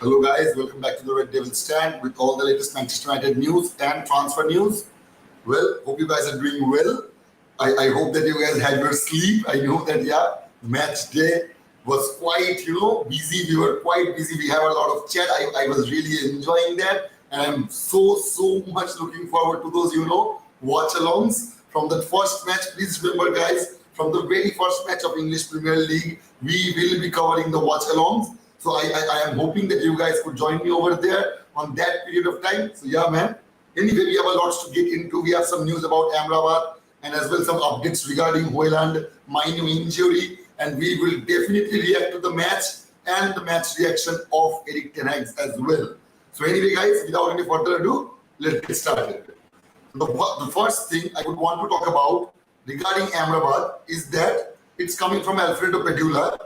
Hello guys, welcome back to the Red Devil Stand with all the latest Manchester United news and transfer news. Well, hope you guys are doing well. I hope that you guys had your sleep. I know that match day was quite, busy. We were quite busy. We have a lot of chat. I was really enjoying that. And I'm so much looking forward to those, watch-alongs from the first match. Please remember guys, from the very first match of English Premier League, we will be covering the watch-alongs. So I am hoping that you guys could join me over there on that period of time. So yeah, man. Anyway, we have a lot to get into. We have some news about Amrabat and as well some updates regarding Hojlund, minor injury, and we will definitely react to the match and the match reaction of Erik ten Hag as well. So anyway, guys, without any further ado, let's get started. The first thing I would want to talk about regarding Amrabat is that it's coming from Alfredo Pedula.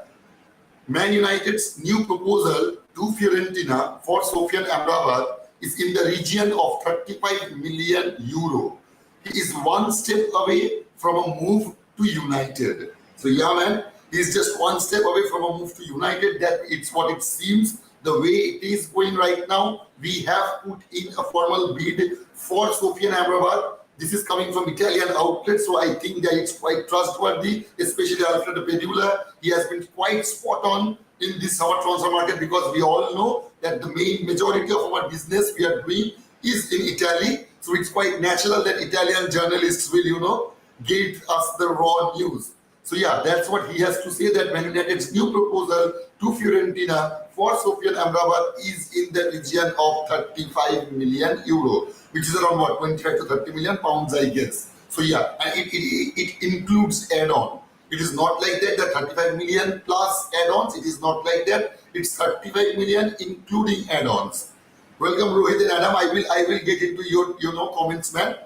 Man United's new proposal to Fiorentina for Sofian Amrabat is in the region of 35 million euro. He is one step away from a move to United. So yeah, man, he's just one step away from a move to United. That it's what it seems. The way it is going right now, we have put in a formal bid for Sofian Amrabat. This is coming from Italian outlets, so I think that it's quite trustworthy, especially Alfredo Pedula. He has been quite spot on in this summer transfer market because we all know that the main majority of our business we are doing is in Italy. So it's quite natural that Italian journalists will, give us the raw news. So yeah, that's what he has to say, that Man United's new proposal to Fiorentina for Sofian Amrabat is in the region of 35 million euro, which is around what, 25 to 30 million pounds, I guess. So yeah, and it includes add-on. It is not like that, the 35 million plus add-ons. It is not like that. It's 35 million including add-ons. Welcome Rohit and Adam. I will get into your comments, man.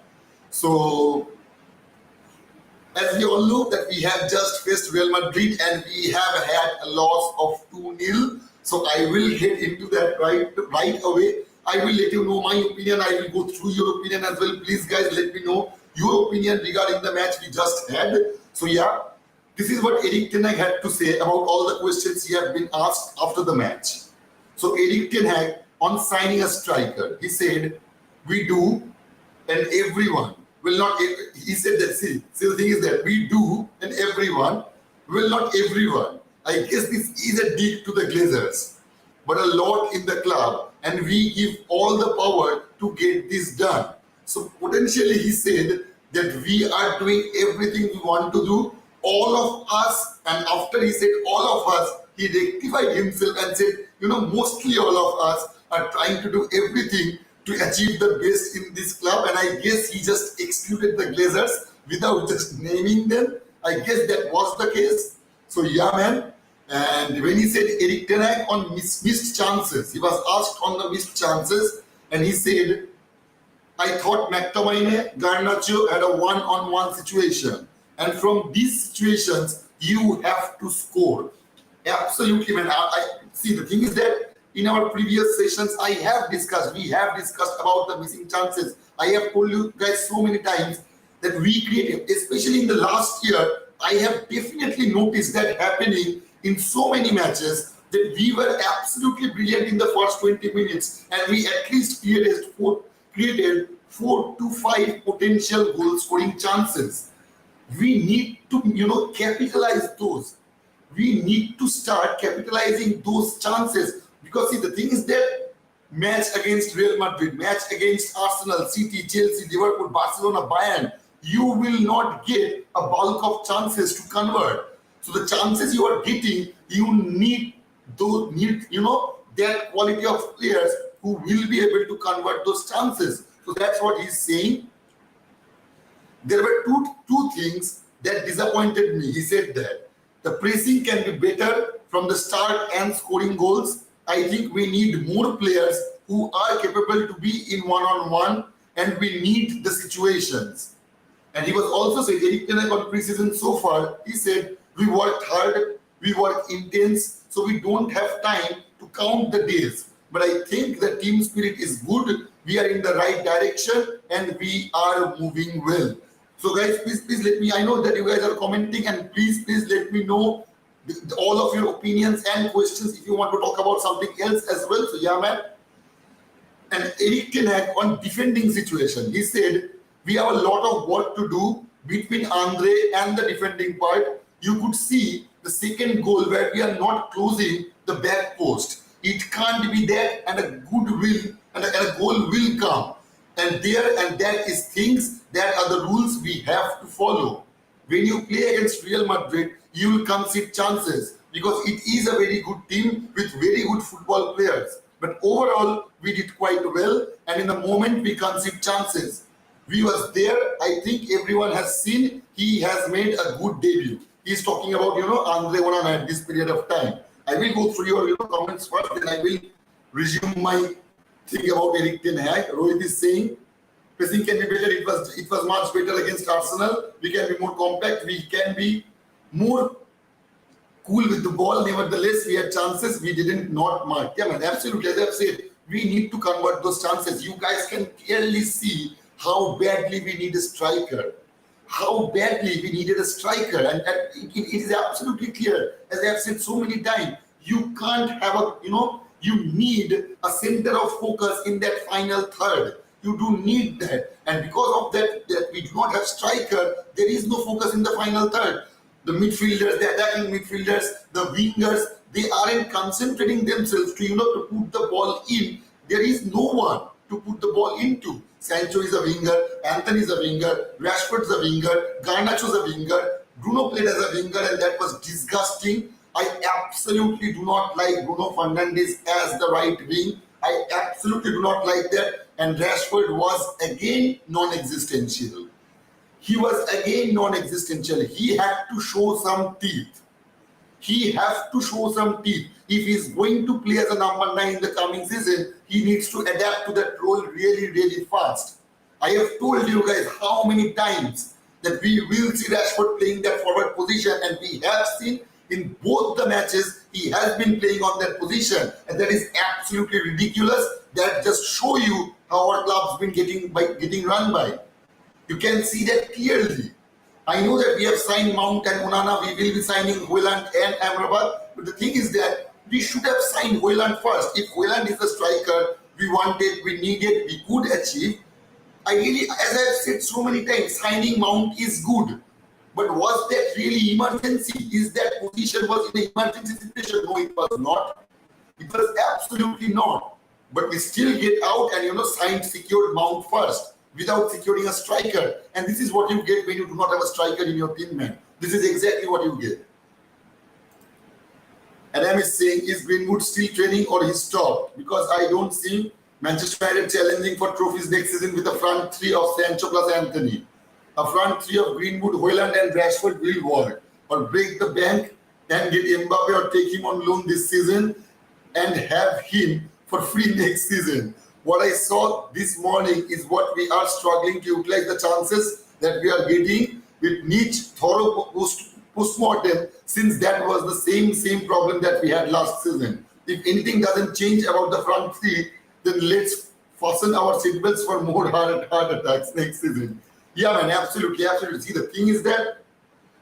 So as we all know that we have just faced Real Madrid and we have had a loss of 2-0. So I will get into that right away. I will let you know my opinion. I will go through your opinion as well. Please guys, let me know your opinion regarding the match we just had. So yeah, this is what Erik ten Hag had to say about all the questions he had been asked after the match. So Erik ten Hag, on signing a striker, he said, we do and everyone will not, he said that, see the thing is that we do and everyone will not everyone. I guess this is a dig to the Glazers, but a lot in the club, and we give all the power to get this done. So potentially he said that we are doing everything we want to do, all of us, and after he said all of us, he rectified himself and said, mostly all of us are trying to do everything to achieve the best in this club, and I guess he just excluded the Glazers without just naming them. I guess that was the case. So yeah, man. And when he said Erik ten Hag on missed chances, he was asked on the missed chances, and he said, I thought McTominay, Garnacho had a one-on-one situation, and from these situations you have to score. Absolutely, man. I see, the thing is that in our previous sessions, we have discussed about the missing chances. I have told you guys so many times that we create, especially in the last year, I have definitely noticed that happening in so many matches, that we were absolutely brilliant in the first 20 minutes and we at least created 4 to 5 potential goal scoring chances. We need to, capitalize those. We need to start capitalizing those chances. Because see, the thing is that match against Real Madrid, match against Arsenal, City, Chelsea, Liverpool, Barcelona, Bayern, you will not get a bulk of chances to convert. So the chances you are getting, you need that quality of players who will be able to convert those chances. So that's what he's saying. There were two things that disappointed me. He said that the pressing can be better from the start and scoring goals. I think we need more players who are capable to be in one-on-one, and we need the situations. And he was also saying, Erik ten Hag on preseason so far, he said, we worked hard, we worked intense, so we don't have time to count the days. But I think the team spirit is good, we are in the right direction, and we are moving well. So guys, please let me, I know that you guys are commenting, and please let me know all of your opinions and questions if you want to talk about something else as well. So yeah, man. And Eric Ten Hag on defending situation. He said, we have a lot of work to do between Andre and the defending part. You could see the second goal where we are not closing the back post. It can't be there, and a good will and a goal will come. And that is things that are the rules we have to follow. When you play against Real Madrid, you will concede chances because it is a very good team with very good football players. But overall, we did quite well, and in the moment we concede chances. We was there. I think everyone has seen he has made a good debut. He's talking about, Andre Onana at this period of time. I will go through your comments first, then I will resume my thing about Eric Ten Hag. Rohit is saying, pressing can be better. It was much better against Arsenal. We can be more compact. We can be more cool with the ball. Nevertheless, we had chances. We didn't not mark. Yeah, man, absolutely. As I've said, we need to convert those chances. You guys can clearly see how badly we need a striker. How badly we needed a striker. And it is absolutely clear. As I've said so many times, you can't have you need a center of focus in that final third. You do need that. And because of that we do not have striker, there is no focus in the final third. The midfielders, the attacking midfielders, the wingers, they aren't concentrating themselves to, to put the ball in. There is no one to put the ball into. Sancho is a winger, Anthony is a winger, Rashford is a winger, Garnacho is a winger, Bruno played as a winger, and that was disgusting. I absolutely do not like Bruno Fernandes as the right wing. I absolutely do not like that. And Rashford was again non-existential. He was again non-existential. He had to show some teeth. He has to show some teeth. If he's going to play as a number 9 in the coming season, he needs to adapt to that role really, really fast. I have told you guys how many times that we will see Rashford playing that forward position, and we have seen in both the matches he has been playing on that position, and that is absolutely ridiculous. That just show you how our club's been getting run by. You can see that clearly. I know that we have signed Mount and Onana. We will be signing Hojlund and Amrabat. But the thing is that we should have signed Hojlund first. If Hojlund is the striker we wanted, we needed, we could achieve. As I've said so many times, signing Mount is good. But was that really emergency? Is that position was in an emergency situation? No, it was not. It was absolutely not. But we still get out and secured Mount first without securing a striker. And this is what you get when you do not have a striker in your team, man. This is exactly what you get. Adam is saying, is Greenwood still training or he stopped? Because I don't see Manchester United challenging for trophies next season with a front three of Sancho plus Anthony. A front three of Greenwood, Hojlund and Rashford will work. Or break the bank and get Mbappe or take him on loan this season and have him for free next season. What I saw this morning is what we are struggling to utilize the chances that we are getting with niche, thorough post-mortem, since that was the same problem that we had last season. If anything doesn't change about the front three, then let's fasten our seatbelts for more heart attacks next season. Yeah, man, absolutely. See, the thing is that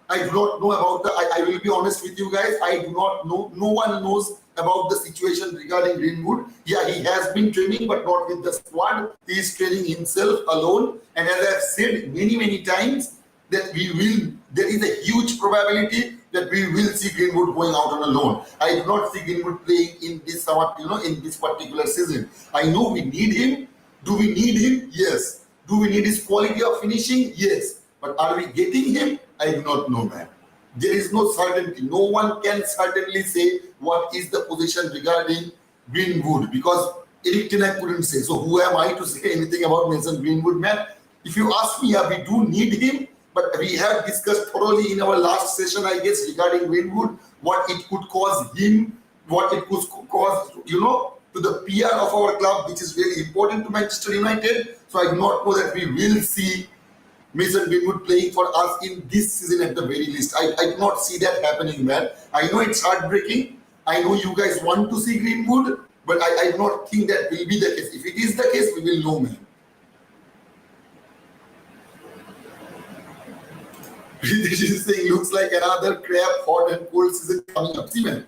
I do not know about I will be honest with you guys, I do not know, no one knows about the situation regarding Greenwood. Yeah, he has been training, but not with the squad. He is training himself alone. And as I've said many times, that there is a huge probability that we will see Greenwood going out on a loan. I do not see Greenwood playing in this in this particular season. I know we need him. Do we need him? Yes. Do we need his quality of finishing? Yes. But are we getting him? I do not know, man. There is no certainty. No one can certainly say what is the position regarding Greenwood, because Eric Ten Hag couldn't say. So who am I to say anything about Mason Greenwood, man? If you ask me, yeah, we do need him, but we have discussed thoroughly in our last session, I guess, regarding Greenwood, what it could cause him, what it could cause, to the PR of our club, which is really important to Manchester United. So I do not know that we will see Mason Greenwood playing for us in this season at the very least. I do not see that happening, man. I know it's heartbreaking. I know you guys want to see Greenwood, but I do not think that will be the case. If it is the case, we will know, man. This is saying looks like another crap, hot and cold season coming up. See, man,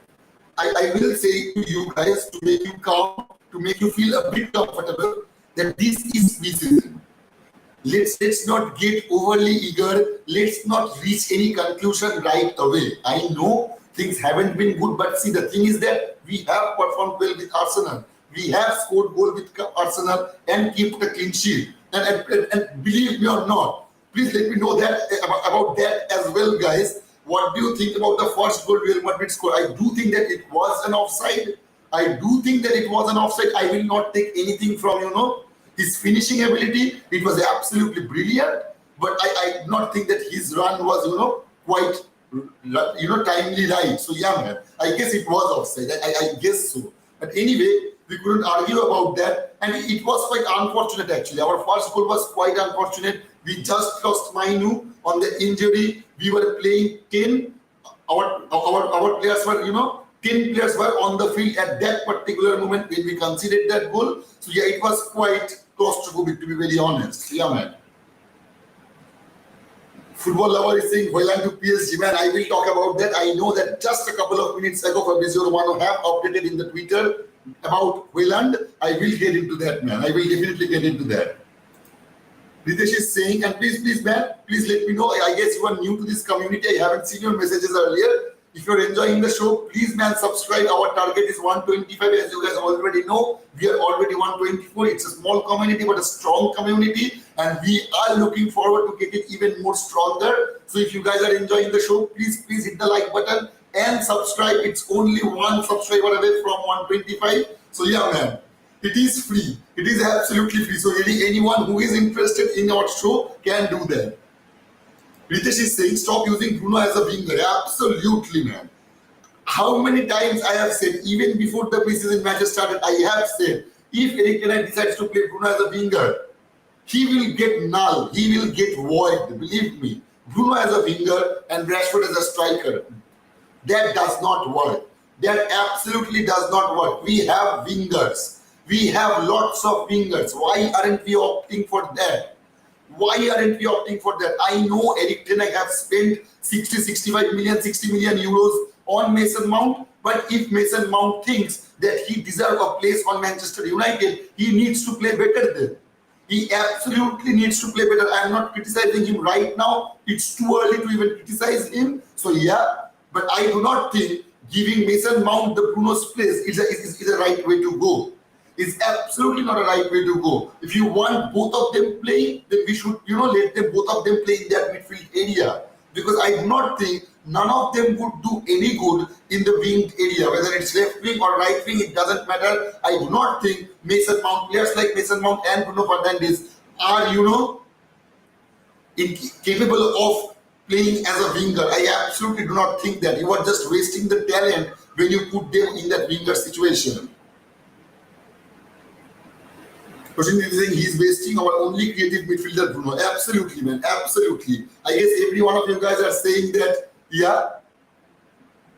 I will say to you guys to make you calm, to make you feel a bit comfortable that this is pre-season. Let's not get overly eager. Let's not reach any conclusion right away. I know things haven't been good, but see, the thing is that we have performed well with Arsenal. We have scored goal with Arsenal and kept a clean sheet. And believe me or not, please let me know that about that as well, guys. What do you think about the first goal Real Madrid scored? I do think that it was an offside. I do think that it was an offside. I will not take anything from, his finishing ability. It was absolutely brilliant. But I do not think that his run was, quite, timely right. So, yeah, man, I guess it was offside. I guess so. But anyway, we couldn't argue about that. And it was quite unfortunate, actually. Our first goal was quite unfortunate. We just lost Mainu on the injury. We were playing 10. Our players were, 10 players were on the field at that particular moment when we conceded that goal. So, yeah, it was quite claustrophobic, to be very honest. Yeah, man. Football lover is saying, Hojlund to PSG, man. I will talk about that. I know that just a couple of minutes ago, Fabrizio Romano have updated in the Twitter about Hojlund. I will get into that, man. I will definitely get into that. Ritesh is saying, and please, man, please let me know. I guess you are new to this community. I haven't seen your messages earlier. If you're enjoying the show, please, man, subscribe. Our target is 125. As you guys already know, we are already 124. It's a small community, but a strong community. And we are looking forward to get it even more stronger. So if you guys are enjoying the show, please hit the like button and subscribe. It's only one subscriber away from 125. So yeah, man, it is free. It is absolutely free. So anyone who is interested in our show can do that. Ritesh is saying, stop using Bruno as a winger. Absolutely, man. How many times I have said, even before the preseason matches started, I have said, if Erik ten Hag decides to play Bruno as a winger, he will get null. He will get void. Believe me. Bruno as a winger and Rashford as a striker. That does not work. That absolutely does not work. We have wingers. We have lots of wingers. Why aren't we opting for that? Why aren't we opting for that? I know Erik ten Hag have spent 60 million euros on Mason Mount, but if Mason Mount thinks that he deserves a place on Manchester United, he needs to play better there. He absolutely needs to play better. I am not criticizing him right now. It's too early to even criticize him. So yeah, but I do not think giving Mason Mount the Bruno's place is a right way to go. It's absolutely not a right way to go. If you want both of them playing, then we should, let them both of them play in that midfield area. Because I do not think none of them would do any good in the winged area, whether it's left wing or right wing, it doesn't matter. I do not think Mason Mount, players like Mason Mount and Bruno Fernandes are, capable of playing as a winger. I absolutely do not think that. You are just wasting the talent when you put them in that winger situation. Question is saying he's wasting our only creative midfielder, Bruno. Absolutely, man. Absolutely. I guess every one of you guys are saying that, yeah,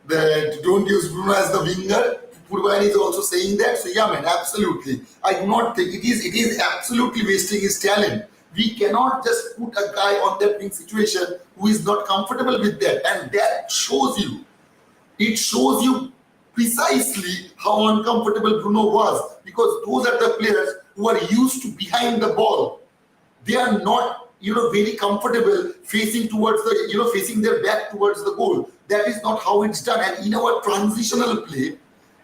that don't use Bruno as the winger. Purban is also saying that. So, yeah, man, absolutely. I do not think it is absolutely wasting his talent. We cannot just put a guy on that wing situation who is not comfortable with that. And that shows you. It shows you precisely how uncomfortable Bruno was. Because those are the players who are used to behind the ball. They are not, very comfortable facing towards the, facing their back towards the goal. That is not how it's done. And in our transitional play,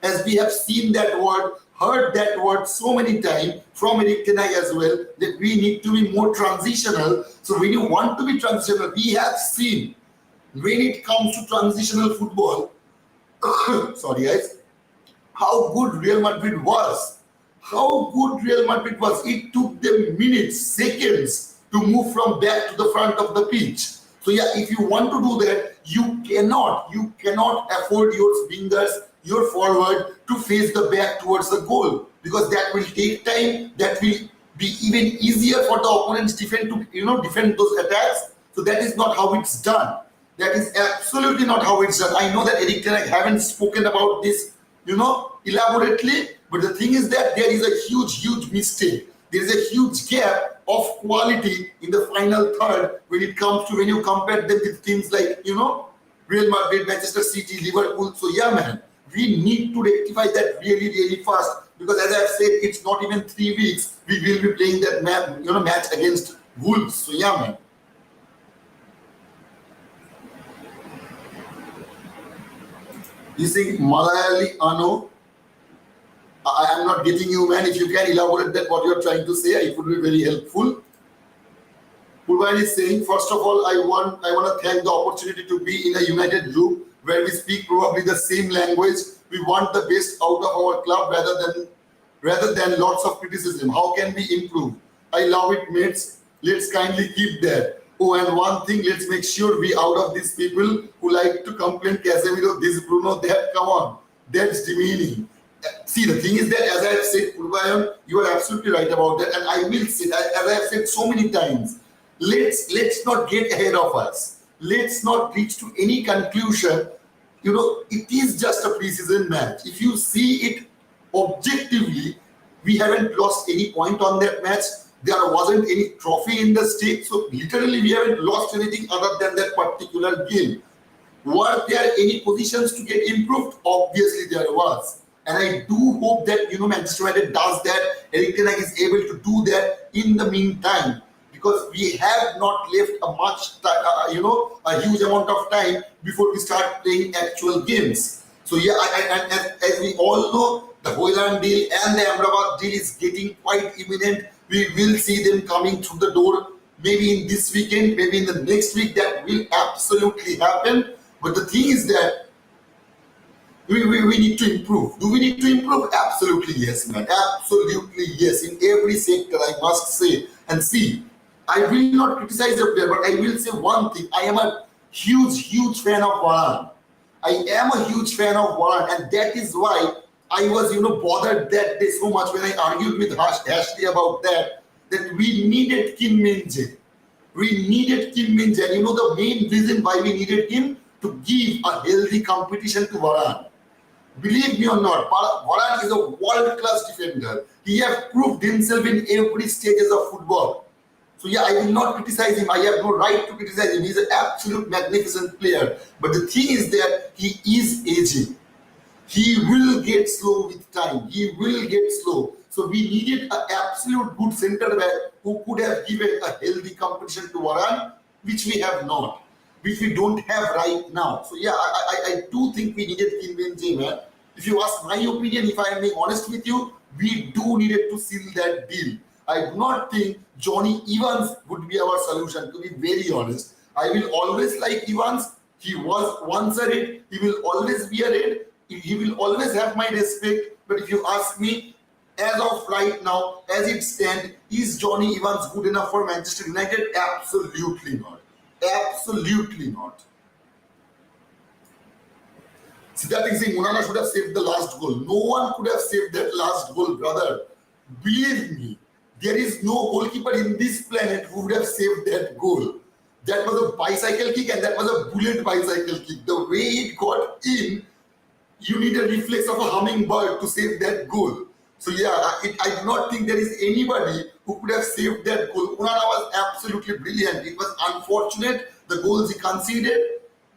as we have seen that word, heard that word so many times from Erik ten Hag as well, that we need to be more transitional. So when you want to be transitional, we have seen when it comes to transitional football, sorry guys, how good Real Madrid was. How good Real Madrid was. It took them minutes, seconds to move from back to the front of the pitch. So yeah, if you want to do that, you cannot afford your wingers, your forward to face the back towards the goal, because that will take time. That will be even easier for the opponent's defense to defend those attacks. So that is not how it's done. That is absolutely not how it's done. I know that Erik ten Hag haven't spoken about this, elaborately, but the thing is that there is a huge mistake. There is a huge gap of quality in the final third when it comes to when you compare them with teams like, Real Madrid, Manchester City, Liverpool. So yeah, man, we need to rectify that really, really fast, because as I've said, it's not even 3 weeks. We will be playing that match against Wolves. So yeah, man. You think Malayali Ano? I am not getting you, man. If you can elaborate that what you are trying to say, it would be very helpful. Purvan is saying, first of all, I want to thank the opportunity to be in a united group where we speak probably the same language. We want the best out of our club rather than lots of criticism. How can we improve? I love it, mates. Let's kindly keep that. Oh, and one thing, let's make sure we out of these people who like to complain, Casemiro, this, Bruno, that. Come on, that's demeaning. See, the thing is that, as I have said, Purvayan, you are absolutely right about that, and I will say that, as I have said so many times, let's not get ahead of us. Let's not reach to any conclusion. It is just a pre-season match. If you see it objectively, we haven't lost any point on that match. There wasn't any trophy in the stake, so literally we haven't lost anything other than that particular game. Were there any positions to get improved? Obviously there was. And I do hope that Manchester United does that. Erik ten Hag is able to do that in the meantime, because we have not left a huge amount of time before we start playing actual games. So yeah, and as we all know, the Hojlund deal and the Amrabat deal is getting quite imminent. We will see them coming through the door, maybe in this weekend, maybe in the next week. That will absolutely happen. But the thing is that we need to improve. Do we need to improve? Absolutely yes, man. Absolutely yes. In every sector, I must say. And see, I will not criticize the player, but I will say one thing. I am a huge fan of Varane. I am a huge fan of Varane, and that is why I was, bothered that day so much when I argued with Ashley about that we needed Kim Min-jae. We needed Kim Min-jae. And the main reason why we needed him, to give a healthy competition to Varane. Believe me or not, Varane is a world-class defender. He has proved himself in every stages of football. So yeah, I will not criticize him. I have no right to criticize him. He's an absolute magnificent player. But the thing is that he is aging. He will get slow with time. He will get slow. So we needed an absolute good centre back who could have given a healthy competition to Varane, which we have not, which we don't have right now. So yeah, I do think we needed Kim Min-jae, man. If you ask my opinion, if I am being honest with you, we do needed to seal that deal. I do not think Johnny Evans would be our solution, to be very honest. I will always like Evans. He was once a Red. He will always be a Red. He will always have my respect. But if you ask me, as of right now, as it stands, is Johnny Evans good enough for Manchester United? Absolutely not. Absolutely not. See, that is saying Onana should have saved the last goal. No one could have saved that last goal, brother. Believe me, there is no goalkeeper in this planet who would have saved that goal. That was a bicycle kick, and that was a bullet bicycle kick. The way it got in, you need a reflex of a hummingbird to save that goal. So yeah, I do not think there is anybody who could have saved that goal. Onana was absolutely brilliant. It was unfortunate, the goals he conceded.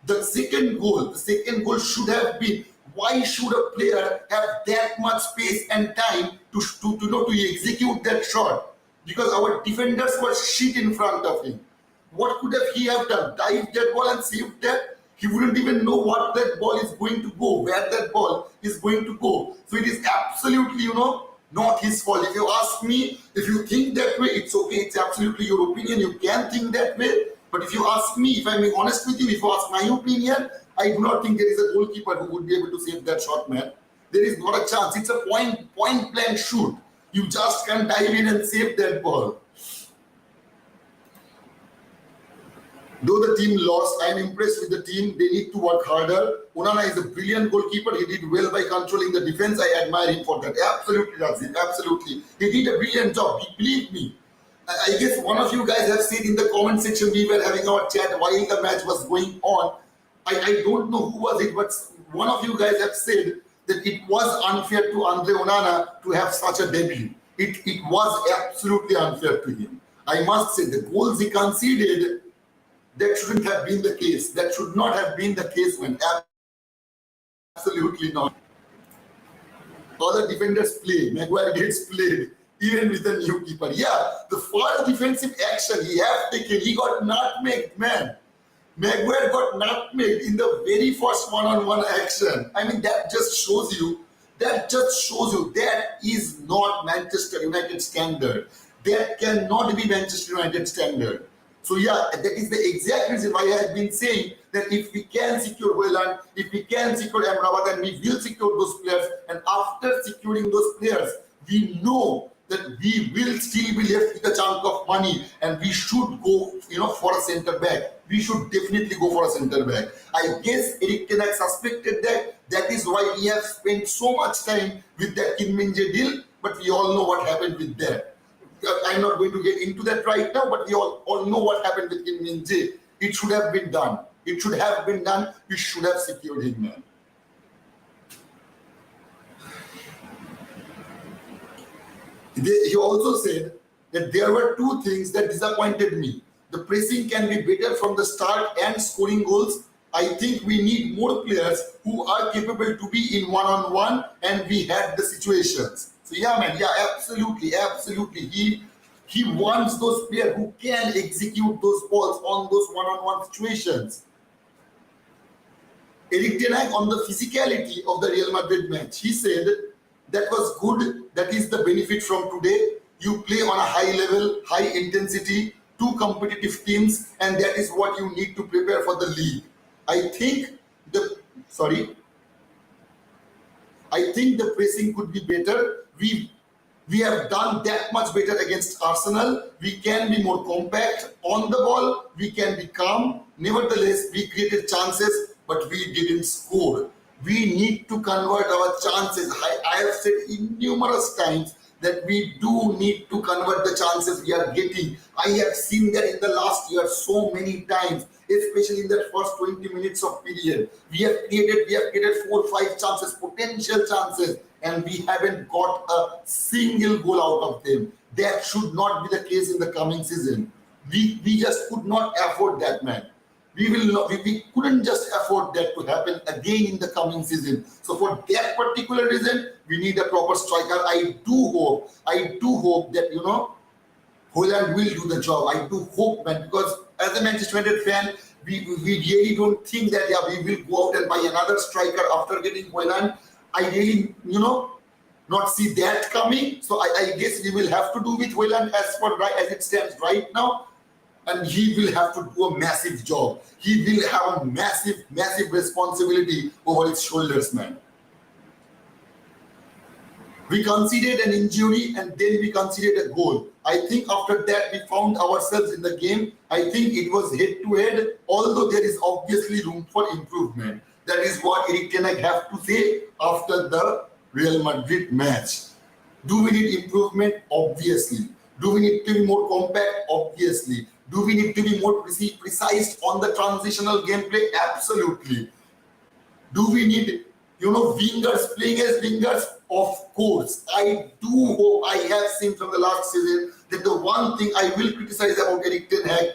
The second goal should have been, why should a player have that much space and time to execute that shot? Because our defenders were shit in front of him. What could he have done? Dived that ball and saved that? He wouldn't even know what that ball is going to go, where that ball is going to go. So it is absolutely, not his fault. If you ask me, if you think that way, it's okay. It's absolutely your opinion. You can think that way. But if you ask me, if I'm being honest with you, if you ask my opinion, I do not think there is a goalkeeper who would be able to save that shot, man. There is not a chance. It's a point blank shoot. You just can't dive in and save that ball. Though the team lost, I am impressed with the team. They need to work harder. Onana is a brilliant goalkeeper. He did well by controlling the defense. I admire him for that. Absolutely, Razif. Absolutely. He did a brilliant job. Believe me. I guess one of you guys have seen in the comment section, we were having our chat while the match was going on. I don't know who was it, but one of you guys have said that it was unfair to Andre Onana to have such a debut. It was absolutely unfair to him. I must say, the goals he conceded, that shouldn't have been the case. That should not have been the case, man. Absolutely not. Other defenders play. Maguire gets played, even with the new keeper. Yeah, the first defensive action he have taken, he got nutmegged, man. Maguire got nutmegged in the very first one-on-one action. I mean, that just shows you that is not Manchester United standard. That cannot be Manchester United standard. So yeah, that is the exact reason why I have been saying that if we can secure Hojlund, if we can secure Amrabat, and we will secure those players, and after securing those players, we know that we will still be left with a chunk of money, and we should go, for a centre back. We should definitely go for a centre back. I guess Erik ten Hag suspected that. That is why we have spent so much time with that Kim Min-jae deal, but we all know what happened with that. I'm not going to get into that right now, but we all know what happened with Kim Min-jae. It should have been done. It should have been done. We should have secured him, man. He also said that there were two things that disappointed me. The pressing can be better from the start and scoring goals. I think we need more players who are capable to be in one-on-one, and we had the situations. So yeah, man, yeah, absolutely. He wants those players who can execute those balls on those one-on-one situations. Erik ten Hag on the physicality of the Real Madrid match, he said that was good. That is the benefit from today. You play on a high level, high intensity, two competitive teams, and that is what you need to prepare for the league. I think the pressing could be better. We have done that much better against Arsenal. We can be more compact on the ball. We can be calm. Nevertheless, we created chances, but we didn't score. We need to convert our chances. I have said numerous times that we do need to convert the chances we are getting. I have seen that in the last year so many times, especially in that first 20 minutes of period. We have created 4 or 5 chances, potential chances, and we haven't got a single goal out of them. That should not be the case in the coming season. We just could not afford that, man. We couldn't just afford that to happen again in the coming season. So for that particular reason, we need a proper striker. I do hope that Hojlund will do the job. I do hope, man, because as a Manchester United fan, we really don't think that we will go out and buy another striker after getting Hojlund. I really not see that coming. So I guess we will have to do with Hojlund as it stands right now. And he will have to do a massive job. He will have a massive responsibility over his shoulders, man. We conceded an injury and then we conceded a goal. I think after that we found ourselves in the game. I think it was head-to-head, although there is obviously room for improvement. That is what Erik ten Hag have to say after the Real Madrid match. Do we need improvement? Obviously. Do we need to be more compact? Obviously. Do we need to be more precise on the transitional gameplay? Absolutely. Do we need, wingers playing as wingers? Of course. I do hope, I have seen from the last season that the one thing I will criticize about Erik ten Hag,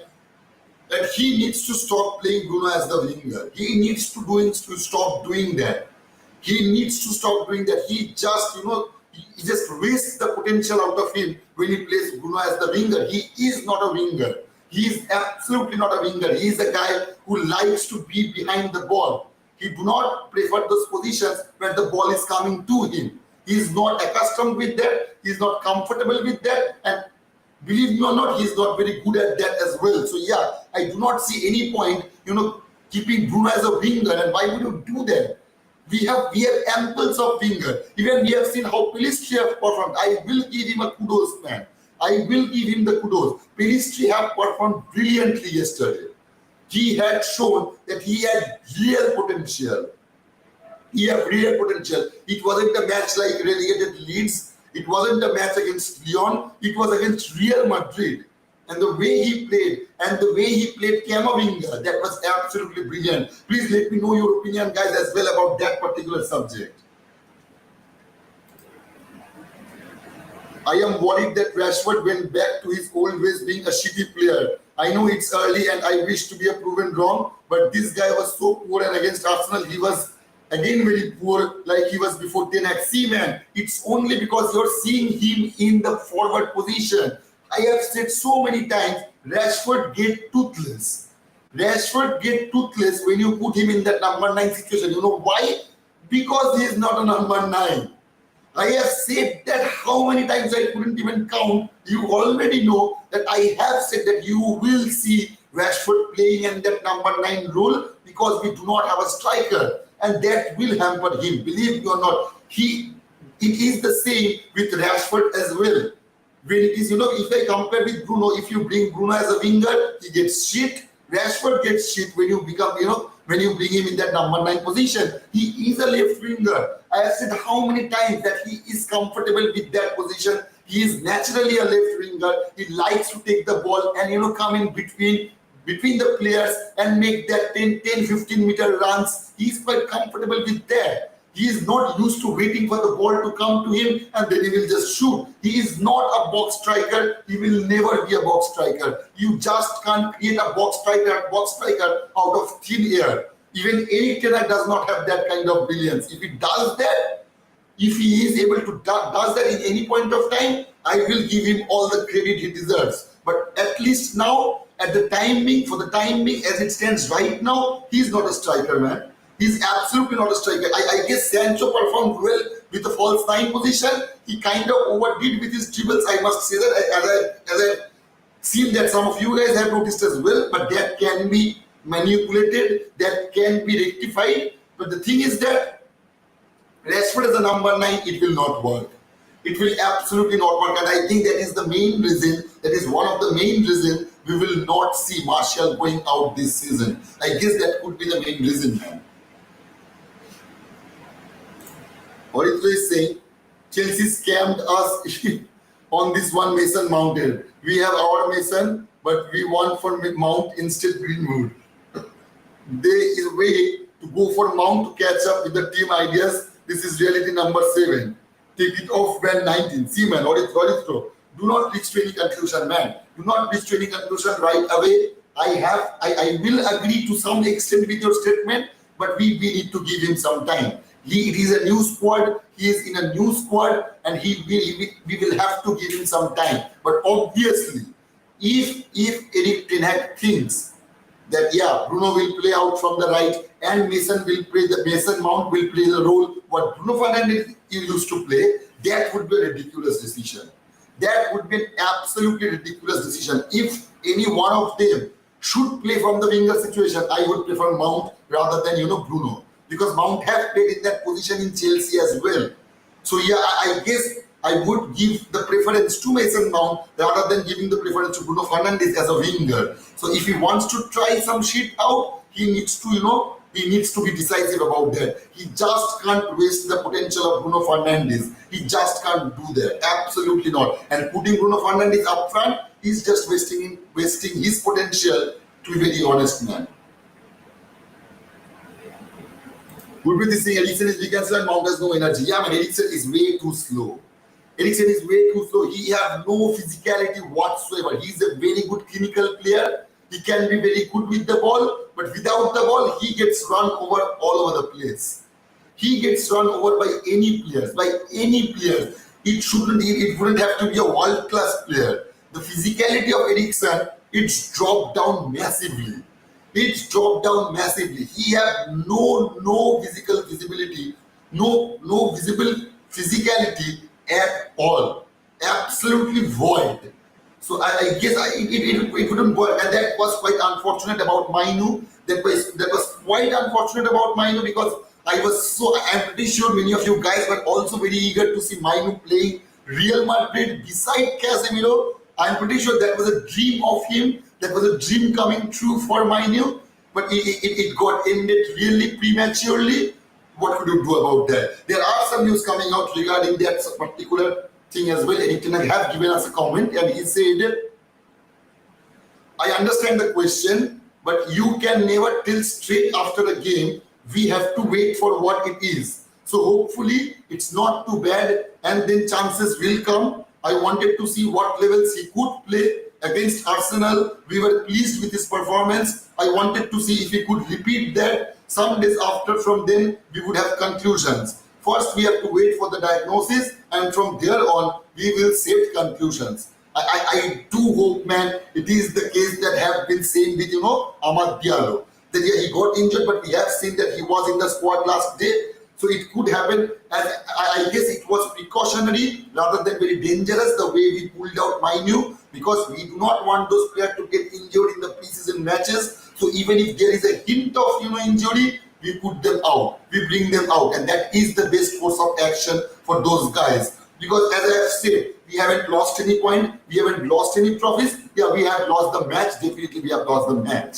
that he needs to stop playing Bruno as the winger. He needs to stop doing that. He needs to stop doing that. He just, he just wastes the potential out of him when he plays Bruno as the winger. He is not a winger. He is absolutely not a winger. He is a guy who likes to be behind the ball. He do not prefer those positions when the ball is coming to him. He is not accustomed with that. He is not comfortable with that. And believe me or not, he is not very good at that as well. So yeah, I do not see any point, keeping Bruno as a winger. And why would you do that? We have amples of winger. Even we have seen how Pelistri have performed. I will give him a kudos, man. I will give him the kudos. Pelistri have performed brilliantly yesterday. He had shown that he had real potential. He had real potential. It wasn't a match like relegated Leeds. It wasn't a match against Lyon. It was against Real Madrid. And the way he played Camavinga, that was absolutely brilliant. Please let me know your opinion, guys, as well about that particular subject. I am worried that Rashford went back to his old ways being a shitty player. I know it's early and I wish to be proven wrong, but this guy was so poor, and against Arsenal he was again very poor like he was before 10x. See man, it's only because you're seeing him in the forward position. I have said so many times, Rashford get toothless. Rashford get toothless when you put him in that number 9 situation. You know why? Because he is not a number 9. I have said that how many times I couldn't even count. You already know that I have said that you will see Rashford playing in that number 9 role because we do not have a striker, and that will hamper him. Believe me or not, it is the same with Rashford as well. When it is, if I compare with Bruno, if you bring Bruno as a winger, he gets shit. Rashford gets shit when you become, when you bring him in that number 9 position. He is a left winger. I have said how many times that he is comfortable with that position. He is naturally a left winger. He likes to take the ball and, come in between the players and make that 10-15 meter runs. He's quite comfortable with that. He is not used to waiting for the ball to come to him and then he will just shoot. He is not a box striker. He will never be a box striker. You just can't create a box striker out of thin air. Even Eric Ten Hag does not have that kind of brilliance. If he does that, if he is able to does that in any point of time, I will give him all the credit he deserves. But at least now, for the time being, as it stands right now, he's not a striker, man. He's absolutely not a striker. I guess Sancho performed well with the false 9 position. He kind of overdid with his dribbles. I must say that as I've seen that some of you guys have noticed as well. But that can be manipulated. That can be rectified. But the thing is that Rashford as a number 9, it will not work. It will absolutely not work. And I think that is the main reason. That is one of the main reasons we will not see Martial going out this season. I guess that could be the main reason, man. Orithra is saying, Chelsea scammed us on this one Mason Mounted. We have our Mason, but we want for Mount instead Greenwood. There is a way to go for Mount to catch up with the team ideas. This is reality number 7. Take it off when 19. See man, Orithra, do not reach to any conclusion, man. Do not reach to any conclusion right away. I will agree to some extent with your statement, but we need to give him some time. It is a new squad. He is in a new squad, and we will have to give him some time. But obviously, if Eric Ten Hag thinks that Bruno will play out from the right and Mason Mount will play the role what Bruno Fernandes used to play, that would be a ridiculous decision. That would be an absolutely ridiculous decision. If any one of them should play from the winger situation, I would prefer Mount rather than Bruno. Because Mount has played in that position in Chelsea as well. So I guess I would give the preference to Mason Mount rather than giving the preference to Bruno Fernandes as a winger. So if he wants to try some shit out, he needs to, he needs to be decisive about that. He just can't waste the potential of Bruno Fernandes. He just can't do that. Absolutely not. And putting Bruno Fernandes up front is just wasting his potential, to be very honest, man. Gurpreet is saying Eriksen is weak and Mount has no energy. Yeah, man, Eriksen is way too slow. He has no physicality whatsoever. He's a very good clinical player. He can be very good with the ball, but without the ball, he gets run over all over the place. He gets run over by any players. It wouldn't have to be a world-class player. The physicality of Eriksen, it's dropped down massively. He has no physical visibility, no visible physicality at all. Absolutely void. So I guess it wouldn't work, and that was quite unfortunate about Mainu. That was quite unfortunate about Mainu because I'm pretty sure many of you guys were also very eager to see Mainu playing Real Madrid beside Casemiro. I'm pretty sure that was a dream of him. That was a dream coming true for Mainu, but it got ended really prematurely. What could you do about that? There are some news coming out regarding that particular thing as well. Eric Ten Hag have given us a comment and he said, I understand the question, but you can never tell straight after a game. We have to wait for what it is. So hopefully it's not too bad and then chances will come. I wanted to see what levels he could play against Arsenal. We were pleased with his performance. I wanted to see if he could repeat that. Some days after, from then, we would have conclusions. First, we have to wait for the diagnosis, and from there on, we will set conclusions. I do hope, man, it is the case that have been seen with, Amad Diallo. That yeah, he got injured, but we have seen that he was in the squad last day. So it could happen, and I guess it was precautionary rather than very dangerous the way we pulled out Mainu, because we do not want those players to get injured in the preseason matches. So even if there is a hint of injury, we put them out, we bring them out, and that is the best course of action for those guys. Because as I have said, we haven't lost any point, we haven't lost any trophies. Yeah, we have lost the match. Definitely, we have lost the match.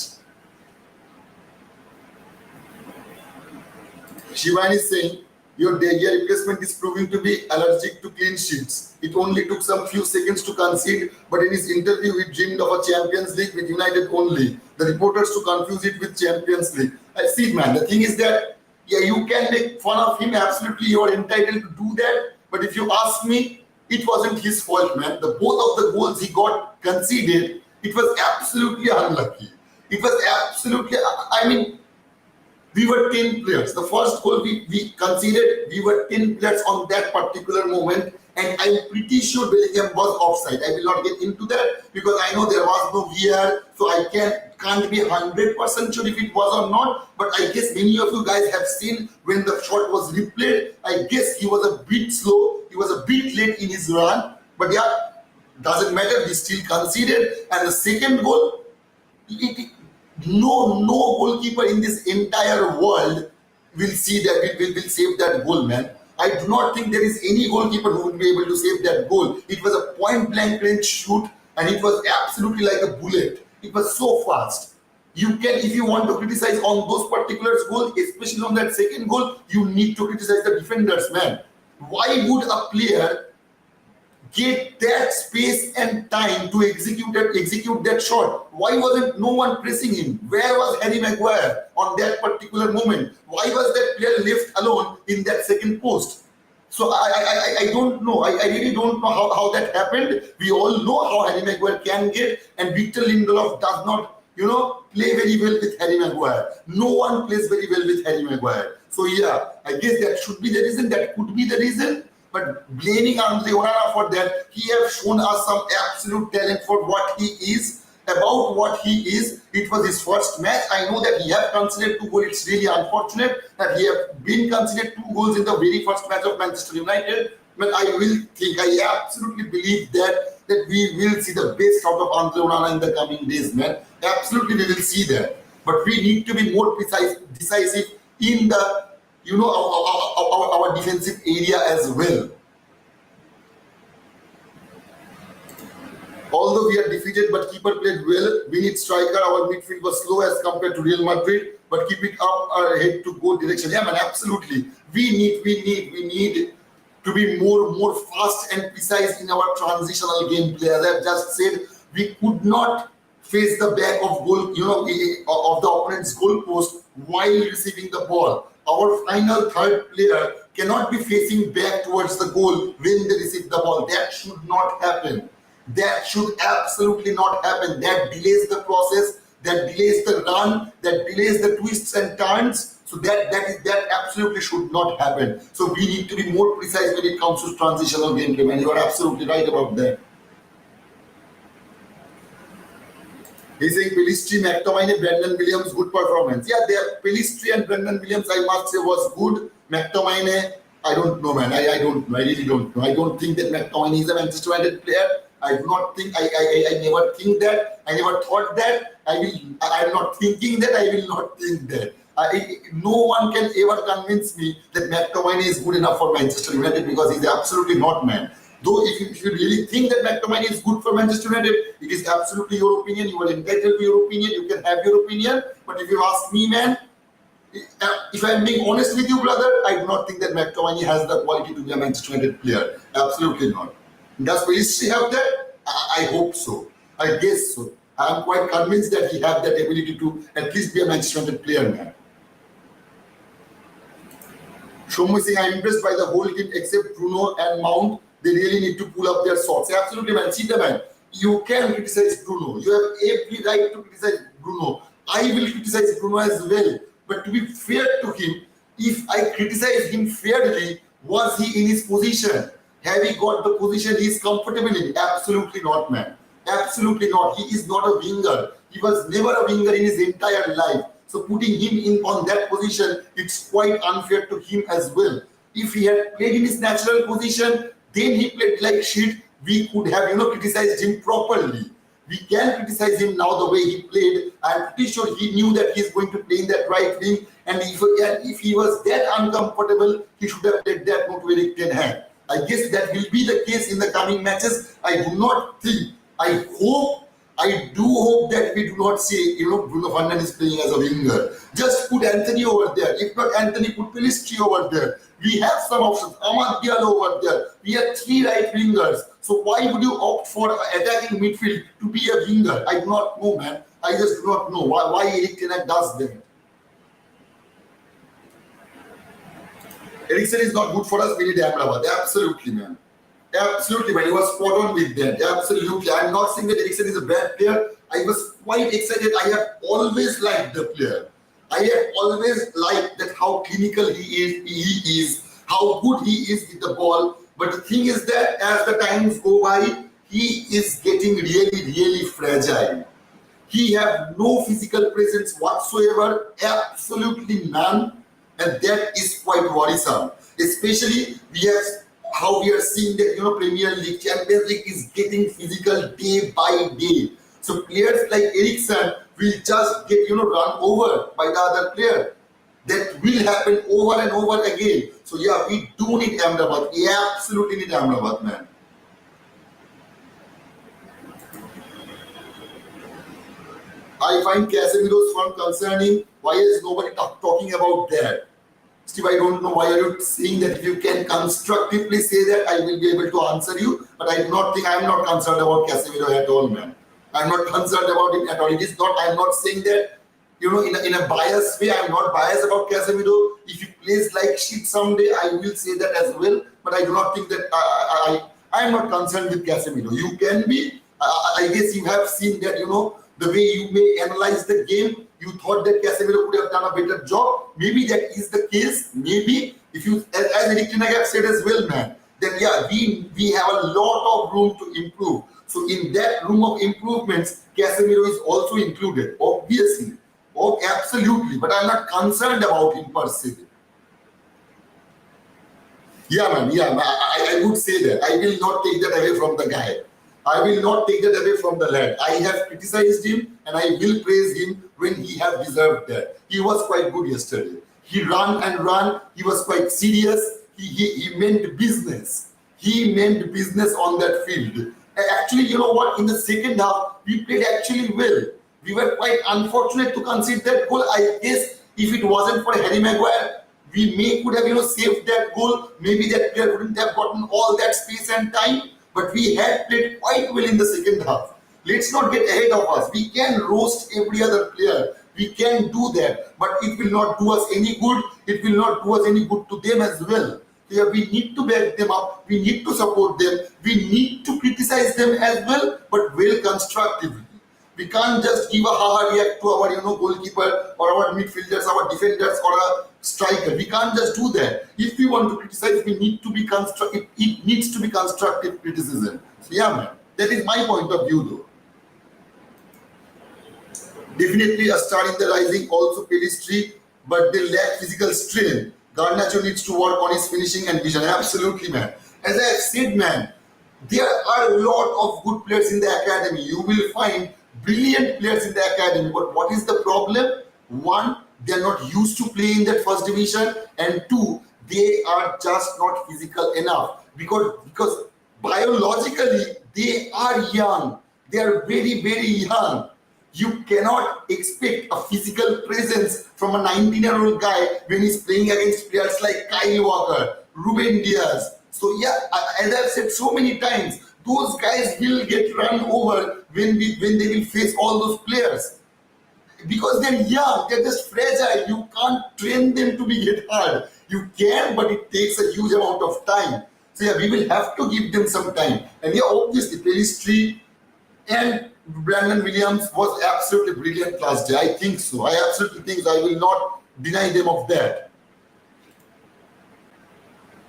Shivan is saying, your De Gea replacement is proving to be allergic to clean sheets. It only took some few seconds to concede, but in his interview, he dreamed of a Champions League with United only. The reporters to confuse it with Champions League. I see, man. The thing is that, yeah, you can make fun of him. Absolutely, you are entitled to do that. But if you ask me, it wasn't his fault, man. Both of the goals he got conceded, it was absolutely unlucky. It was absolutely, we were 10 players. The first goal we conceded, we were 10 players on that particular moment, and I'm pretty sure Bellingham was offside. I will not get into that because I know there was no VR, so I can't be 100% sure if it was or not. But I guess many of you guys have seen when the shot was replayed. I guess he was a bit slow, he was a bit late in his run, but yeah, doesn't matter. We still conceded, and the second goal, no goalkeeper in this entire world will see that will save that goal, man. I do not think there is any goalkeeper who will be able to save that goal. It was a point blank range shoot, and it was absolutely like a bullet. It was so fast. You can, if you want to criticize on those particular goals, especially on that second goal, you need to criticize the defenders, man. Why would a player get that space and time to execute that shot? Why wasn't no one pressing him? Where was Harry Maguire on that particular moment? Why was that player left alone in that second post? So I don't know. I really don't know how that happened. We all know how Harry Maguire can get, and Victor Lindelof does not, play very well with Harry Maguire. No one plays very well with Harry Maguire. So yeah, I guess that should be the reason. That could be the reason. But blaming Andre Onana for that, he has shown us some absolute talent for what he is, about what he is. It was his first match. I know that he have conceded 2 goals. It's really unfortunate that he have been conceded 2 goals in the very first match of Manchester United. But I absolutely believe that we will see the best out of Andre Onana in the coming days, man. Absolutely, we will see that. But we need to be more decisive in the our defensive area as well. Although we are defeated, but keeper played well. We need striker. Our midfield was slow as compared to Real Madrid, but keep it up our head to go direction. Yeah, man, absolutely. We need to be more fast and precise in our transitional gameplay. As I've just said, we could not face the back of goal, of the opponent's goal post while receiving the ball. Our final third player cannot be facing back towards the goal when they receive the ball. That should not happen. That should absolutely not happen. That delays the process, that delays the run, that delays the twists and turns. So that absolutely should not happen. So we need to be more precise when it comes to transitional gameplay, and you are absolutely right about that. He's saying Pelistri, McTominay, Brandon Williams, good performance. Yeah, Pelistri and Brandon Williams, I must say, was good. McTominay, I don't know, man. I don't know. I really don't know. I don't think that McTominay is a Manchester United player. I do not think. I never think that. I never thought that. I'm not thinking that. I will not think that. No one can ever convince me that McTominay is good enough for Manchester United, because he's absolutely not, man. Though if you really think that McTominay is good for Manchester United, it is absolutely your opinion. You are entitled to your opinion. You can have your opinion. But if you ask me, man, if I'm being honest with you, brother, I do not think that McTominay has the quality to be a Manchester United player. Absolutely not. Does Pelistri have that? I hope so. I guess so. I'm quite convinced that he has that ability to at least be a Manchester United player, man. Shomu saying, I'm impressed by the whole team except Bruno and Mount. they really need to pull up their socks. Absolutely, man. See the man. You can criticize Bruno. You have every right to criticize Bruno. I will criticize Bruno as well. But to be fair to him, if I criticize him fairly, was he in his position? Have he got the position he is comfortable in? Absolutely not, man. Absolutely not. He is not a winger. He was never a winger in his entire life. So putting him in on that position, it's quite unfair to him as well. If he had played in his natural position, then he played like shit. We could have, criticized him properly. We can criticize him now the way he played. I'm pretty sure he knew that he's going to play in that right wing. And if he was that uncomfortable, he should have played that move to Eric Ten Hag. I guess that will be the case in the coming matches. I do not think. I do hope that we do not see, Bruno Fernandes playing as a winger. Just put Anthony over there. If not Anthony, put Pelistri over there. We have some options. Amad Diallo over there. We have 3 right wingers. So why would you opt for attacking midfield to be a winger? I do not know, man. I just do not know why Eric Ten Hag does that. Eriksen is not good for us. We need Amrabat. Absolutely, man. Absolutely, man. You were spot on with that. Absolutely. I'm not saying that Eriksen is a bad player. I was quite excited. I have always liked the player. I have always liked that how clinical he is, how good he is with the ball. But the thing is that as the times go by, he is getting really, really fragile. He has no physical presence whatsoever, absolutely none, and that is quite worrisome. Especially how we are seeing that Premier League, Champions League is getting physical day by day. So players like Eriksen will just get run over by the other player. That will happen over and over again. So yeah, we do need Amrabat. We absolutely need Amrabat, man. I find Casemiro's form concerning. Why is nobody talking about that? Steve, I don't know why are you saying that. If you can constructively say that, I will be able to answer you. But I do not think I'm not concerned about Casemiro at all, man. I'm not concerned about it at all. It is not. I'm not saying that. In a biased way, I'm not biased about Casemiro. If he plays like shit someday, I will say that as well. But I do not think that I'm not concerned with Casemiro. You can be. I guess you have seen that, the way you may analyze the game, you thought that Casemiro could have done a better job. Maybe that is the case. Maybe if you, as Eric Ten Hag have said as well, man, then yeah, we have a lot of room to improve. So in that room of improvements, Casemiro is also included, obviously. Oh, absolutely. But I'm not concerned about him per se. Yeah, man. Yeah, I would say that. I will not take that away from the guy. I will not take that away from the lad. I have criticized him and I will praise him when he has deserved that. He was quite good yesterday. He ran and ran. He was quite serious. He meant business. He meant business on that field. Actually, you know what? In the second half, we played actually well. We were quite unfortunate to concede that goal. I guess if it wasn't for Harry Maguire, we could have saved that goal. Maybe that player wouldn't have gotten all that space and time. But we had played quite well in the second half. Let's not get ahead of us. We can roast every other player. We can do that. But it will not do us any good. It will not do us any good to them as well. Yeah, we need to back them up. We need to support them. We need to criticize them as well, but well constructively. We can't just give a ha-ha react to our goalkeeper or our midfielders, our defenders or a striker. We can't just do that. If we want to criticize, we need to be constructive. It needs to be constructive criticism. So yeah, man, that is my point of view though. Definitely a star in the rising, also Pelistri, but they lack physical strength. Garnacho needs to work on his finishing and vision. Absolutely, man. As I have said, man, there are a lot of good players in the academy. You will find brilliant players in the academy. But what is the problem? One, they are not used to playing in that first division. And two, they are just not physical enough. Because biologically, they are young. They are very, very young. You cannot expect a physical presence from a 19-year-old guy when he's playing against players like Kyle Walker, Ruben Diaz. So yeah, as I've said so many times, those guys will get run over when they will face all those players. Because they're young, they're just fragile. You can't train them to be hit hard. You can, but it takes a huge amount of time. So yeah, we will have to give them some time. And yeah, obviously, Pelistri and Brandon Williams was absolutely brilliant last day. I think so. I absolutely think so. I will not deny them of that.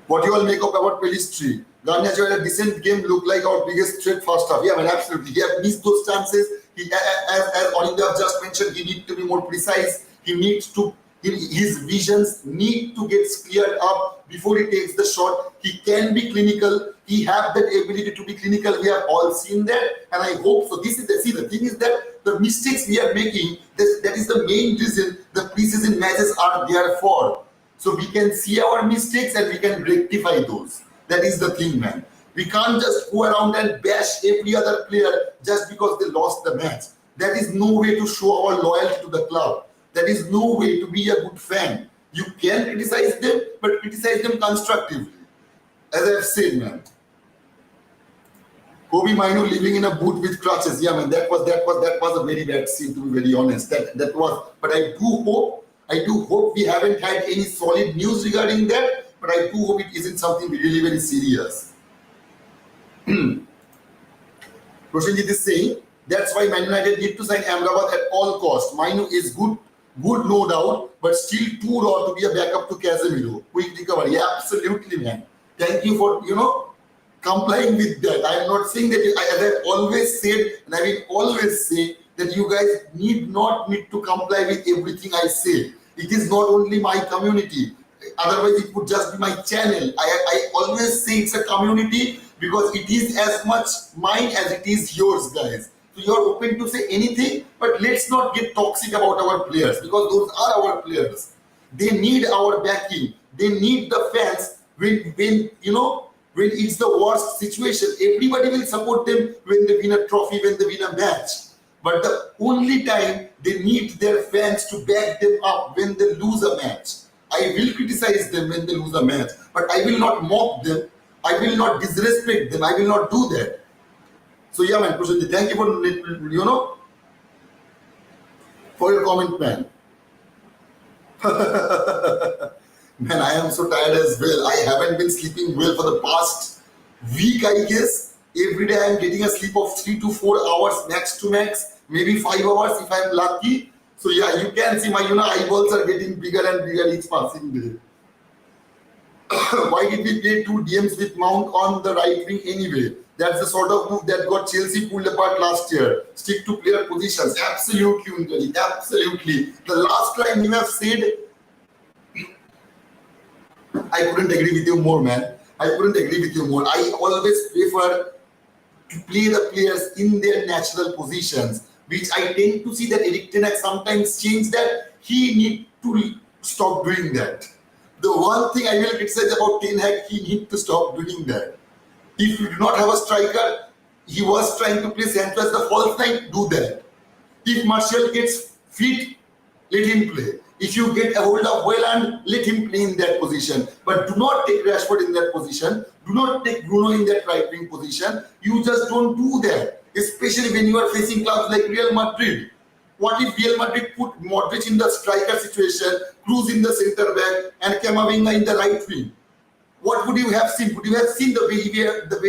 What you all make up about Pelistri? Garnacho had a decent game, looked like our biggest threat first half. Yeah, man, absolutely. He have missed those chances. He, as Olinda just mentioned, he needs to be more precise. He needs to, his visions need to get cleared up before he takes the shot. He can be clinical. He have that ability to be clinical. We have all seen that, and I hope so. This is the thing is that the mistakes we are making, that is the main reason the preseason matches are there for. So we can see our mistakes and we can rectify those. That is the thing, man. We can't just go around and bash every other player just because they lost the match. That is no way to show our loyalty to the club. That is no way to be a good fan. You can criticize them, but criticize them constructively. As I've said, man. Kobe Mainu living in a booth with crutches. Yeah, man, that was a very bad scene, to be very honest. That was. But I do hope we haven't had any solid news regarding that. But I do hope it isn't something really very serious. Roshanjit is saying that's why Man United need to sign Amrabat at all costs. Mainu is good no doubt, but still too raw to be a backup to Casemiro. Quick recovery, yeah, absolutely, man. Thank you for complying with that. I am not saying that, as I've always said, and I will always say that you guys need to comply with everything I say. It is not only my community. Otherwise, it would just be my channel. I always say it's a community because it is as much mine as it is yours, guys. So you're open to say anything, but let's not get toxic about our players because those are our players. They need our backing. They need the fans when it's the worst situation. Everybody will support them when they win a trophy, when they win a match. But the only time they need their fans to back them up when they lose a match. I will criticize them when they lose a match, but I will not mock them. I will not disrespect them. I will not do that. So yeah, man, Prashanti, thank you for your comment, man. Man, I am so tired as well. I haven't been sleeping well for the past week, I guess. Every day I am getting a sleep of 3 to 4 hours max to max, maybe 5 hours if I am lucky. So yeah, you can see my eyeballs are getting bigger and bigger each passing day. Why did we play 2 DMs with Mount on the right wing anyway? That's the sort of move that got Chelsea pulled apart last year. Stick to player positions. Absolutely, Ungari. Absolutely. The last line you have said, I couldn't agree with you more, man. I couldn't agree with you more. I always prefer to play the players in their natural positions, which I tend to see that Erik ten Hag sometimes change that. He needs to stop doing that. The one thing I will criticize about Ten Hag, he needs to stop doing that. If you do not have a striker, he was trying to play Sancho as the false nine, do that. If Martial gets fit, let him play. If you get a hold of Hojlund, let him play in that position. But do not take Rashford in that position. Do not take Bruno in that right wing position. You just don't do that. Especially when you are facing clubs like Real Madrid. What if Real Madrid put Modric in the striker situation, Kroos in the centre back, and Camavinga in the right wing? What would you have seen? Would you have seen the way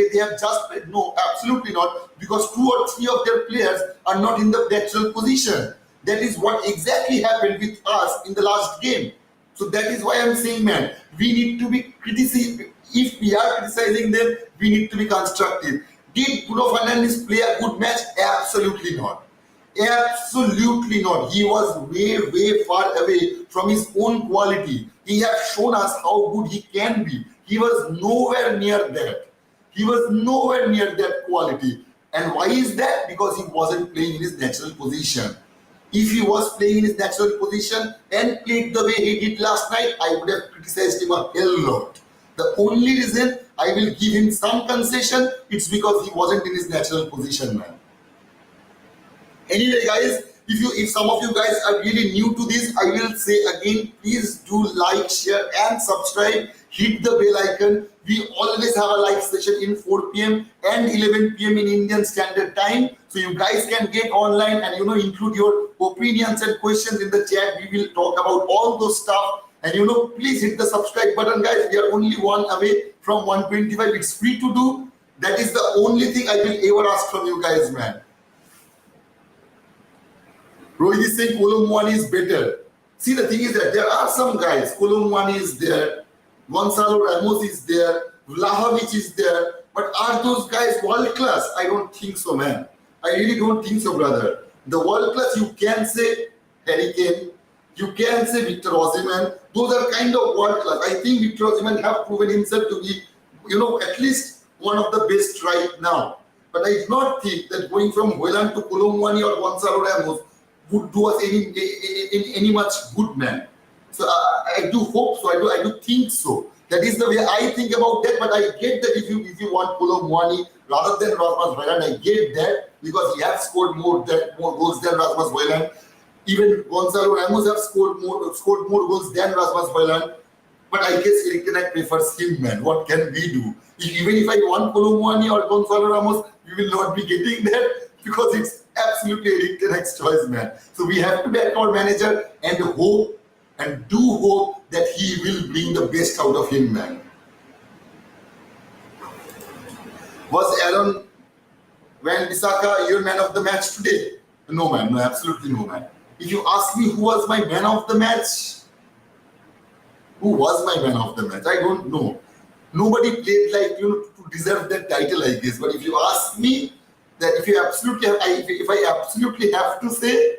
they have just played? No, absolutely not. Because 2 or 3 of their players are not in the natural position. That is what exactly happened with us in the last game. So that is why I'm saying, man, we need to be criticizing. If we are criticizing them, we need to be constructive. Did Bruno Fernandes play a good match? Absolutely not. Absolutely not. He was way far away from his own quality. He has shown us how good he can be. He was nowhere near that. He was nowhere near that quality. And why is that? Because he wasn't playing in his natural position. If he was playing in his natural position and played the way he did last night, I would have criticized him a hell lot. The only reason I will give him some concession, it's because he wasn't in his natural position, man. Anyway, guys, if some of you guys are really new to this, I will say again, please do like, share and subscribe. Hit the bell icon. We always have a live session in 4 p.m. and 11 p.m. in Indian Standard Time. So you guys can get online and include your opinions and questions in the chat. We will talk about all those stuff And please hit the subscribe button, guys. We are only one away from 125. It's free to do. That is the only thing I will ever ask from you guys, man. Rohit is saying Colomwani is better. See, the thing is that there are some guys. Colomwani is there. Gonzalo Ramos is there. Vlahovic is there. But are those guys world class? I don't think so, man. I really don't think so, brother. The world class, you can say Harry Kane. You can say Victor Osimhen. Those are kind of world class. I think Victor Osimhen have proven himself to be, at least one of the best right now. But I do not think that going from Hojlund to Colomwani or Gonzalo Ramos would do us any much good, man. So I do hope so. I do think so. That is the way I think about that. But I get that if you want Colomwani rather than Rasmus Hojlund, I get that because he has scored more goals than Rasmus Hojlund. Even Gonzalo Ramos have scored more goals than Rasmus Hojlund. But I guess Erik ten Hag prefers him, man. What can we do? Even if I want Colomwani or Gonzalo Ramos, we will not be getting that because it's absolutely Erik ten Hag's choice, man. So we have to back our manager and hope and do hope that he will bring the best out of him, man. Was Aaron Wan-Bissaka your man of the match today? No, man. No, absolutely no, man. If you ask me who was my man of the match, who was my man of the match? I don't know. Nobody played like to deserve that title, I guess. But if you ask me, that if I absolutely have to say,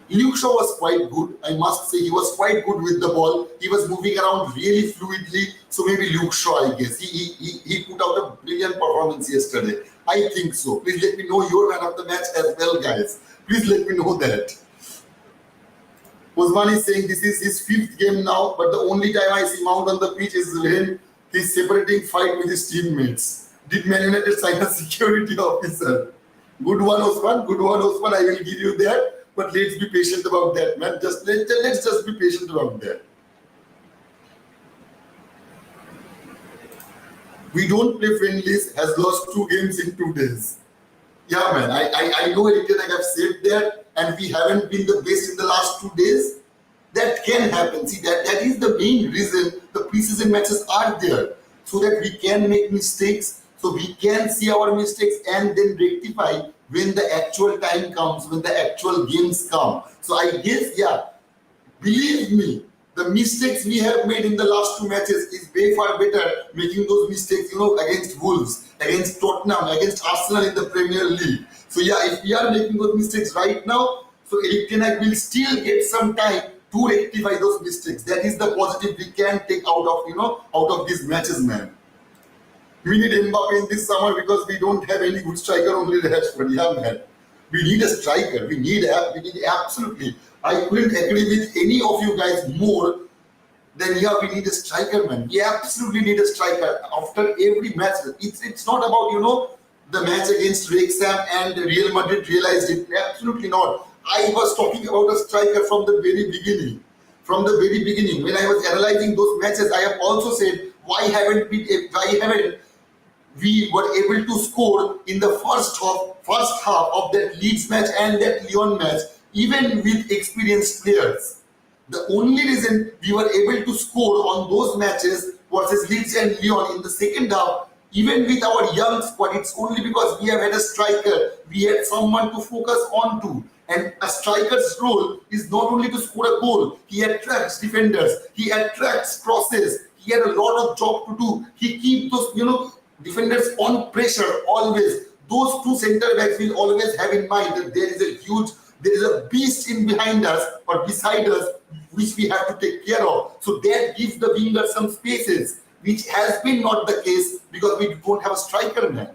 Luke Shaw was quite good. I must say he was quite good with the ball. He was moving around really fluidly. So maybe Luke Shaw, I guess. He put out a brilliant performance yesterday. I think so. Please let me know your man of the match as well, guys. Please let me know that. Osman is saying this is his 5th game now, but the only time I see Mount on the pitch is when he's separating fight with his teammates. Did Man United sign a security officer? Good one, Osman. Good one, Osman. I will give you that. But let's be patient about that, man. Let's just be patient about that. We don't play friendlies. Has lost 2 games in 2 days. Yeah, man. I know Erik ten Hag have said that, and we haven't been the best in the last 2 days. That can happen. See, that is the main reason the preseason matches are there, so that we can make mistakes, so we can see our mistakes and then rectify when the actual time comes, when the actual games come. So I guess, yeah, believe me, the mistakes we have made in the last 2 matches is way far better making those mistakes, against Wolves, against Tottenham, against Arsenal in the Premier League. So yeah, if we are making those mistakes right now, so Erik ten Hag will still get some time to rectify those mistakes. That is the positive we can take out of these matches, man. We need Mbappe in this summer because we don't have any good striker, only Rashford. Yeah, man. We need a striker. We need absolutely. I couldn't agree with any of you guys more than we need a striker, man. We absolutely need a striker after every match. It's not about the match against Wrexham and Real Madrid realized it. Absolutely not. I was talking about a striker from the very beginning. From the very beginning, when I was analyzing those matches, I have also said why haven't we were able to score in the first half of that Leeds match and that Lyon match, even with experienced players. The only reason we were able to score on those matches versus Leeds and Lyon in the second half, even with our young squad, it's only because we have had a striker, we had someone to focus on to. And a striker's role is not only to score a goal, he attracts defenders, he attracts crosses, he had a lot of job to do. He keeps those, defenders on pressure always. Those 2 centre backs will always have in mind that there is a beast in behind us or beside us which we have to take care of. So that gives the winger some spaces, which has been not the case because we don't have a striker, man.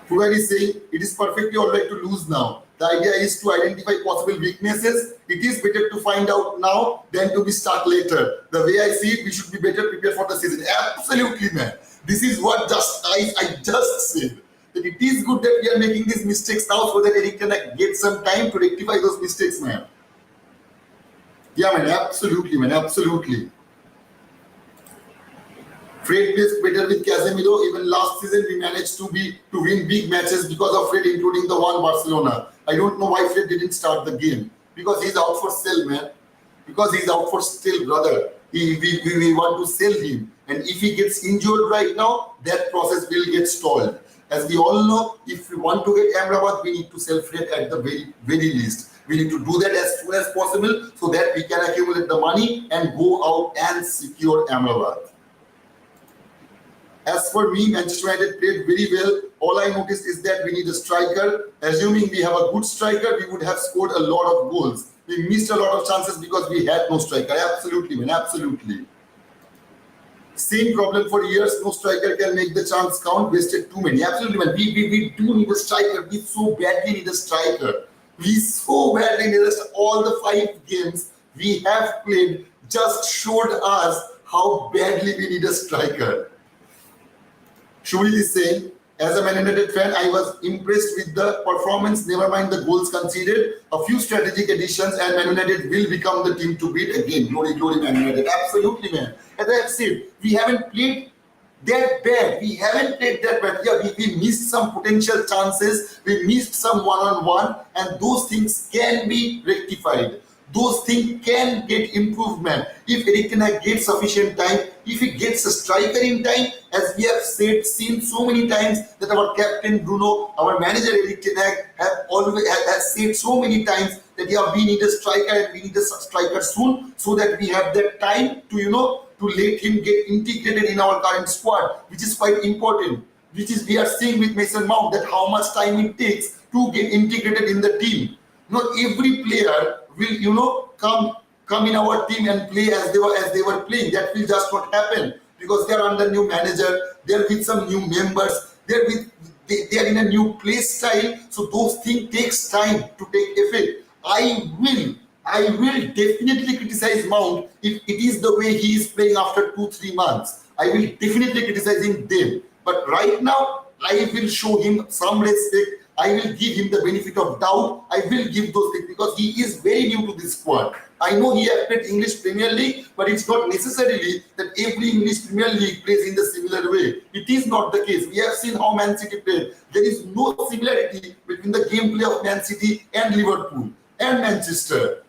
Fuad is saying it is perfectly alright to lose now. The idea is to identify possible weaknesses. It is better to find out now than to be stuck later. The way I see it, we should be better prepared for the season. Absolutely, man. This is what I just said. That it is good that we are making these mistakes now so that Erik ten Hag get some time to rectify those mistakes, man. Yeah, man. Absolutely, man. Absolutely. Fred plays better with Casemiro. Even last season, we managed to win big matches because of Fred, including the one Barcelona. I don't know why Fred didn't start the game. Because he's out for sale, man. Because he's out for sale, brother. We want to sell him. And if he gets injured right now, that process will get stalled. As we all know, if we want to get Amrabat, we need to sell Fred at the very least. We need to do that as soon as possible so that we can accumulate the money and go out and secure Amrabat. As for me, Manchester United played very well. All I noticed is that we need a striker. Assuming we have a good striker, we would have scored a lot of goals. We missed a lot of chances because we had no striker. Absolutely, man, absolutely. Same problem for years. No striker can make the chance count. Wasted too many. Absolutely, man. We do need a striker. We so badly need a striker. We so badly need a striker. All the 5 games we have played just showed us how badly we need a striker. Shuli is saying, as a Man United fan, I was impressed with the performance, never mind the goals conceded. A few strategic additions and Man United will become the team to beat again. Glory, glory, Man United. Absolutely, man. As I have said, we haven't played that bad. We haven't played that bad. Yeah, we missed some potential chances. We missed some one-on-one, and those things can be rectified. Those things can get improvement if Erik ten Hag gets sufficient time, if he gets a striker in time, as we have seen so many times that our captain Bruno, our manager Erik ten Hag has said so many times that yeah, we need a striker and we need a striker soon, so that we have that time to to let him get integrated in our current squad, which is quite important. Which is we are seeing with Mason Mount that how much time it takes to get integrated in the team. Not every player will come in our team and play as they were playing. That will just not happen because they are under new manager, they're with some new members, they are in a new play style, so those things takes time to take effect. I will definitely criticize Mount if it is the way he is playing after 2-3 months. I will definitely criticize him then. But right now, I will show him some respect. I will give him the benefit of doubt. I will give those things because he is very new to this squad. I know he has played English Premier League, but it's not necessarily that every English Premier League plays in the similar way. It is not the case. We have seen how Man City played. There is no similarity between the gameplay of Man City and Liverpool and Manchester.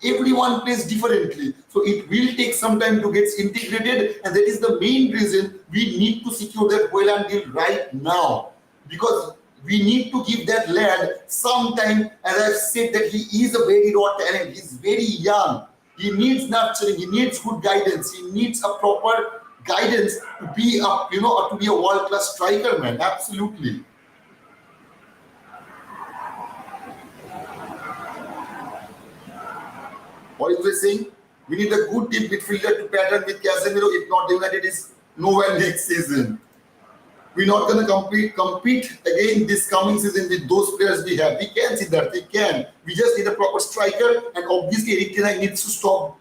Everyone plays differently. So it will take some time to get integrated, and that is the main reason we need to secure that Hojlund deal right now. Because we need to give that lad some time. As I've said, that he is a very raw talent. He's very young. He needs nurturing. He needs good guidance. He needs a proper guidance to be a world-class striker, man. Absolutely. What is he saying? We need a good deep midfielder to pattern with Casemiro. If not, United is nowhere next season. We're not going to compete again this coming season with those players we have. We can see that. We can. We just need a proper striker, and obviously Erik ten Hag needs to stop,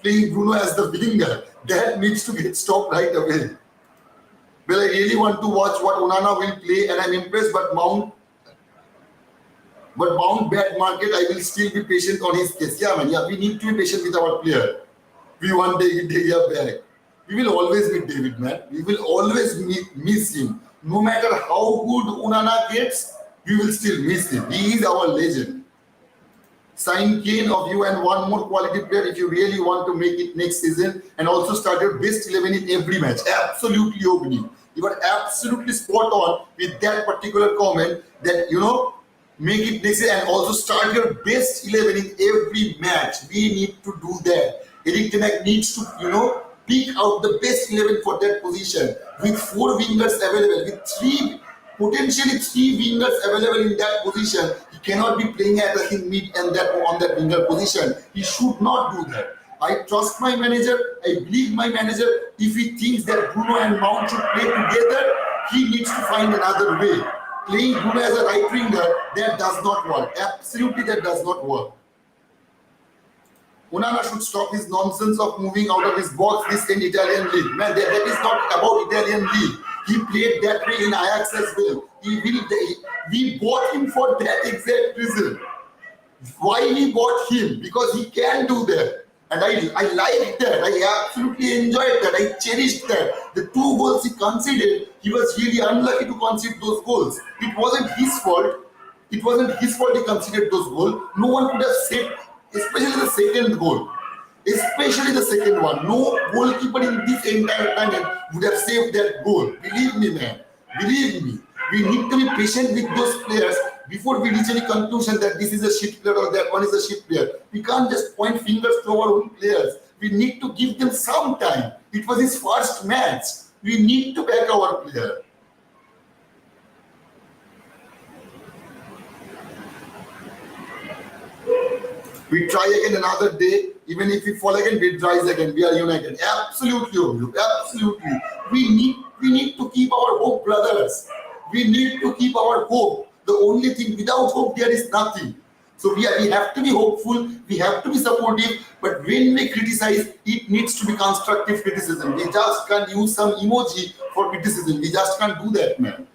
playing Bruno as the winger. That needs to get stopped right away. Well, I really want to watch what Onana will play, and I'm impressed. But Mount bad market. I will still be patient on his case. Yeah, man. Yeah, we need to be patient with our player. We want David De Gea back. We will always miss David, man. We will always miss him. No matter how good Onana gets, we will still miss him. He is our legend. Sign Kane of you and one more quality player if you really want to make it next season, and also start your best 11 in every match. Absolutely, Ogni. You are absolutely spot on with that particular comment that, make it next season and also start your best 11 in every match. We need to do that. Erik ten Hag needs to, pick out the best 11 for that position with 4 wingers available, with potentially 3 wingers available in that position. He cannot be playing at the mid and on that winger position. He should not do that. I trust my manager. I believe my manager. If he thinks that Bruno and Mount should play together, he needs to find another way. Playing Bruno as a right winger, that does not work. Absolutely, that does not work. Onana should stop his nonsense of moving out of his box this in Italian league. Man, that is not about Italian league. He played that way in Ajax as well. We bought him for that exact reason. Why we bought him? Because he can do that. And I liked that. I absolutely enjoyed that. I cherished that. The 2 goals he conceded, he was really unlucky to concede those goals. It wasn't his fault. It wasn't his fault he conceded those goals. No one could have saved, especially the second goal. Especially the second one. No goalkeeper in this entire tournament would have saved that goal. Believe me, man. Believe me. We need to be patient with those players before we reach any conclusion that this is a shit player or that one is a shit player. We can't just point fingers to our own players. We need to give them some time. It was his first match. We need to back our player. We try again another day. Even if we fall again, we rise again. We are united. Absolutely, absolutely. We need to keep our hope, brothers. We need to keep our hope. The only thing, without hope, there is nothing. So we have to be hopeful. We have to be supportive. But when we criticize, it needs to be constructive criticism. We just can't use some emoji for criticism. We just can't do that, man.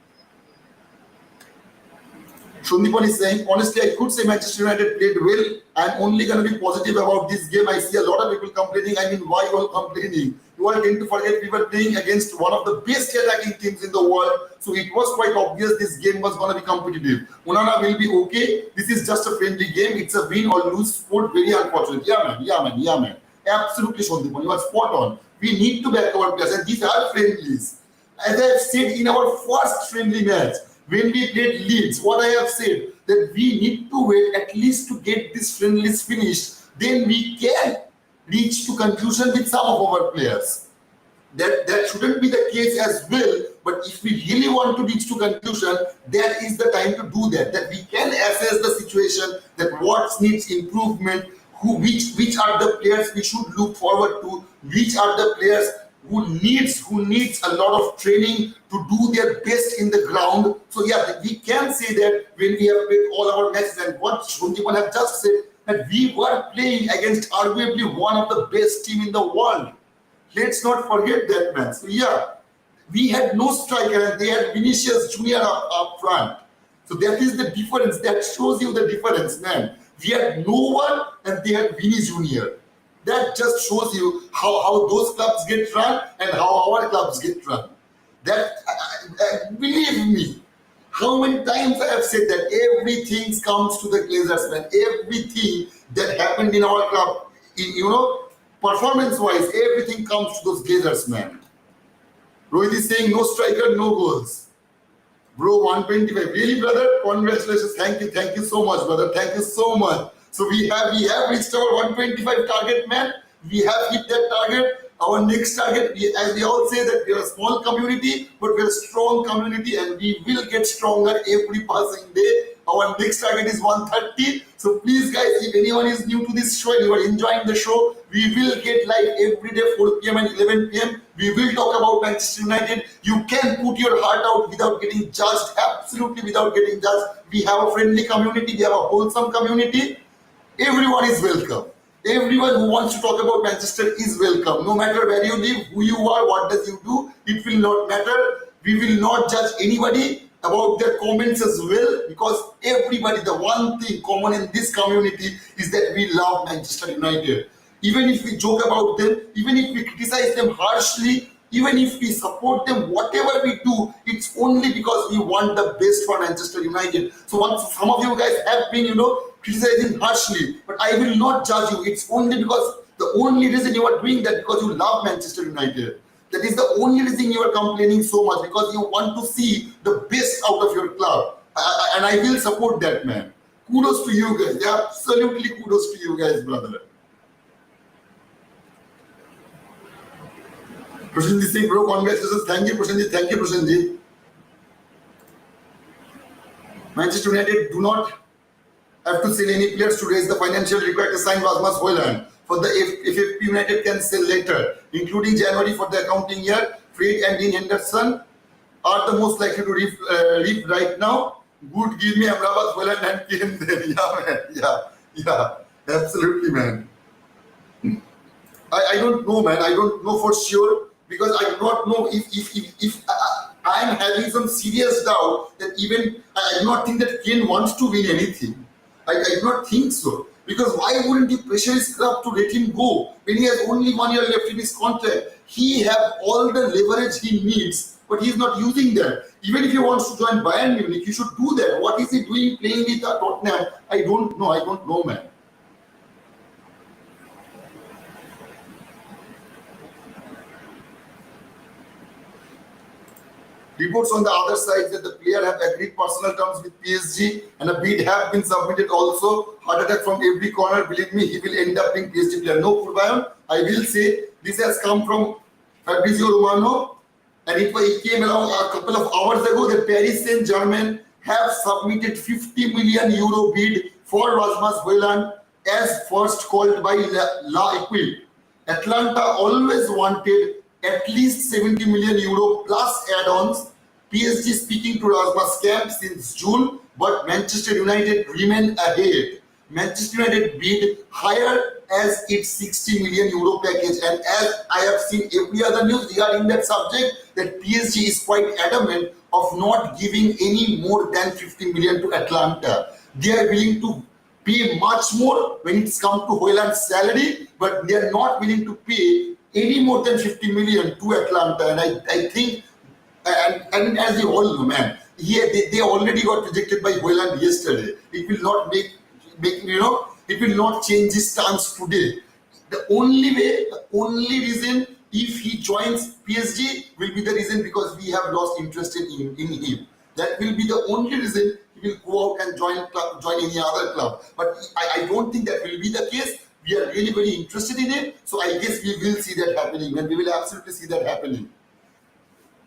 Shundipan is saying, honestly, I could say Manchester United played well. I'm only going to be positive about this game. I see a lot of people complaining. I mean, why you all complaining? You all tend to forget we were playing against one of the best attacking teams in the world. So it was quite obvious this game was going to be competitive. Onana will be okay. This is just a friendly game. It's a win or lose sport. Very unfortunate. Yeah, man. Absolutely, Shundipan. You are spot on. We need to back our players. And these are friendlies. As I have said in our first friendly match, when we played Leeds, what I have said, that we need to wait at least to get this friendlies finished, then we can reach to conclusion with some of our players. That shouldn't be the case as well, but if we really want to reach to conclusion, that is the time to do that. That we can assess the situation, that what needs improvement, which are the players we should look forward to, which are the players who needs a lot of training to do their best in the ground. So yeah, we can say that when we have played all our matches, and what Shundipan have just said, that we were playing against arguably one of the best team in the world. Let's not forget that, man. So yeah, we had no striker and they had Vinicius Junior up front. So that is the difference. That shows you the difference, man. We had no one and they had Vinny Junior. That just shows you how those clubs get run and how our clubs get run. That, believe me, how many times I have said that everything comes to the Glazers, man. Everything that happened in our club, performance-wise, everything comes to those Glazers, man. Rohit is saying no striker, no goals. Bro, 125. Really, brother? Congratulations. Thank you so much, brother. Thank you so much. So we have reached our 125 target, man. We have hit that target. Our next target, as we all say, that we are a small community, but we are a strong community, and we will get stronger every passing day. Our next target is 130. So please, guys, if anyone is new to this show and you are enjoying the show, we will get live every day, 4 p.m. and 11 p.m. We will talk about Manchester United. You can put your heart out without getting judged, absolutely without getting judged. We have a friendly community. We have a wholesome community. Everyone is welcome. Everyone who wants to talk about Manchester is welcome. No matter where you live, who you are, what does you do, it will not matter. We will not judge anybody about their comments as well, because everybody, the one thing common in this community is that we love Manchester United. Even if we joke about them, even if we criticize them harshly, even if we support them, whatever we do, it's only because we want the best for Manchester United. So some of you guys have been, criticizing harshly, but I will not judge you. It's only because the only reason you are doing that because you love Manchester United. That is the only reason you are complaining so much, because you want to see the best out of your club. And I will support that, man. Kudos to you guys. Absolutely kudos to you guys, brother. Prashanji Singh, bro, congratulations. Thank you, Prashanji. Thank you, Prashanji. Manchester United do not have to sell any players to raise the financial required to sign Amrabat Hojlund. For the if United can sell later, including January for the accounting year, Fred and Dean Henderson are the most likely to leave right now. Good, give me Amrabat Hojlund and Kane there. Yeah, man. Yeah. Absolutely, man. I don't know, man. I don't know for sure, because I do not know if I am having some serious doubt that even I do not think that Kane wants to win anything. I do not think so. Because why wouldn't you pressure his club to let him go when he has only 1 year left in his contract? He have all the leverage he needs, but he's not using that. Even if he wants to join Bayern Munich, he should do that. What is he doing playing with Tottenham? I don't know. I don't know, man. Reports on the other side that the player have agreed personal terms with PSG and a bid have been submitted also. Heart attack from every corner. Believe me, he will end up being PSG player. No, Purbayan, I will say this has come from Fabrizio Romano, and it came along a couple of hours ago that Paris Saint-Germain have submitted 50 million euro bid for Rasmus Hojlund as first called by La Equipe. Atlanta always wanted at least 70 million euro plus add-ons. PSG speaking to Rasmus Camp since June, but Manchester United remain ahead. Manchester United bid higher as its 60 million euro package, and as I have seen every other news regarding that subject, that PSG is quite adamant of not giving any more than 50 million to Atlanta. They are willing to pay much more when it's come to Hojlund's salary, but they are not willing to pay any more than 50 million to Atlanta. And I think, and as you all know, man, they already got rejected by Hojlund yesterday. It will not make it will not change his stance today. The only way, the only reason if he joins PSG will be the reason because we have lost interest in him. That will be the only reason he will go out and join any other club. But I don't think that will be the case. We are really very interested in it. So I guess we will see that happening, and we will absolutely see that happening.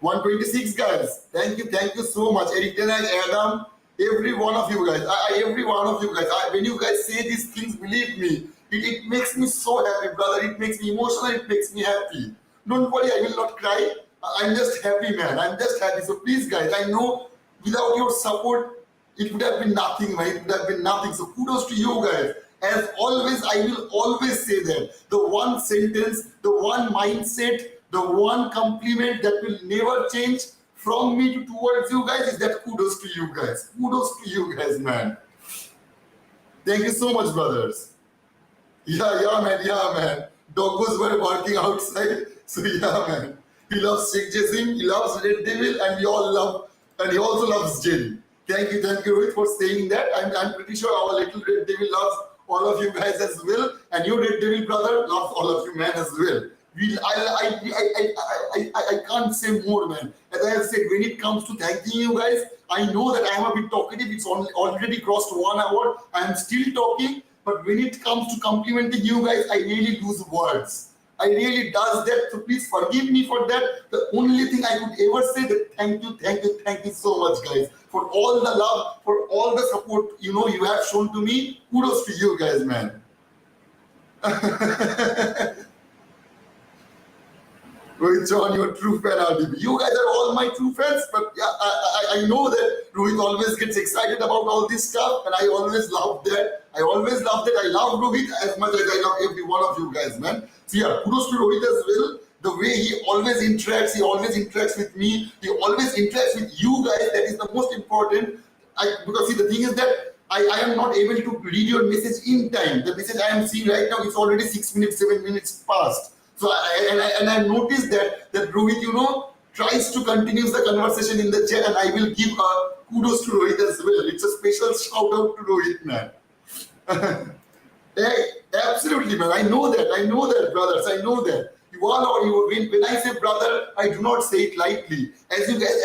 126 guys. Thank you so much. Eric and Adam, every one of you guys. Every one of you guys. When you guys say these things, believe me, it makes me so happy, brother. It makes me emotional. It makes me happy. Don't worry, I will not cry. I'm just happy, man. I'm just happy. So please, guys, I know without your support, it would have been nothing, man. It would have been nothing. So kudos to you guys. As always, I will always say that the one sentence, the one mindset, the one compliment that will never change from me towards you guys is that kudos to you guys. Kudos to you guys, man. Thank you so much, brothers. Yeah, man. Doggos were barking outside. So yeah, man. He loves Sheikh Jassim, he loves Red Devil, and he also loves Jerry. Thank you, Rohit, for saying that. I'm pretty sure our little Red Devil loves all of you guys as well, and your Red Devil brother loves all of you, man, as well. I can't say more, man. As I have said, when it comes to thanking you guys, I know that I am a bit talkative. It's already crossed 1 hour. I am still talking, but when it comes to complimenting you guys, I really lose words. I really does that. So please forgive me for that. The only thing I could ever say that thank you so much, guys, for all the love, for all the support you have shown to me. Kudos to you guys, man. Rohit John, you're a true fan, RDB. You guys are all my true fans, but yeah, I know that Rohit always gets excited about all this stuff, and I always love that. I love Rohit as much as I love every one of you guys, man. So yeah, kudos to Rohit as well. The way he always interacts with me, he always interacts with you guys. That is the most important. Because see, the thing is that I am not able to read your message in time. The message I am seeing right now is already 6 minutes, 7 minutes past. So I noticed that Rohit, tries to continue the conversation in the chat, and I will give kudos to Rohit as well. It's a special shout out to Rohit, man. Hey, absolutely, man. I know that, brothers. I know that. When I say brother, I do not say it lightly. As you guys,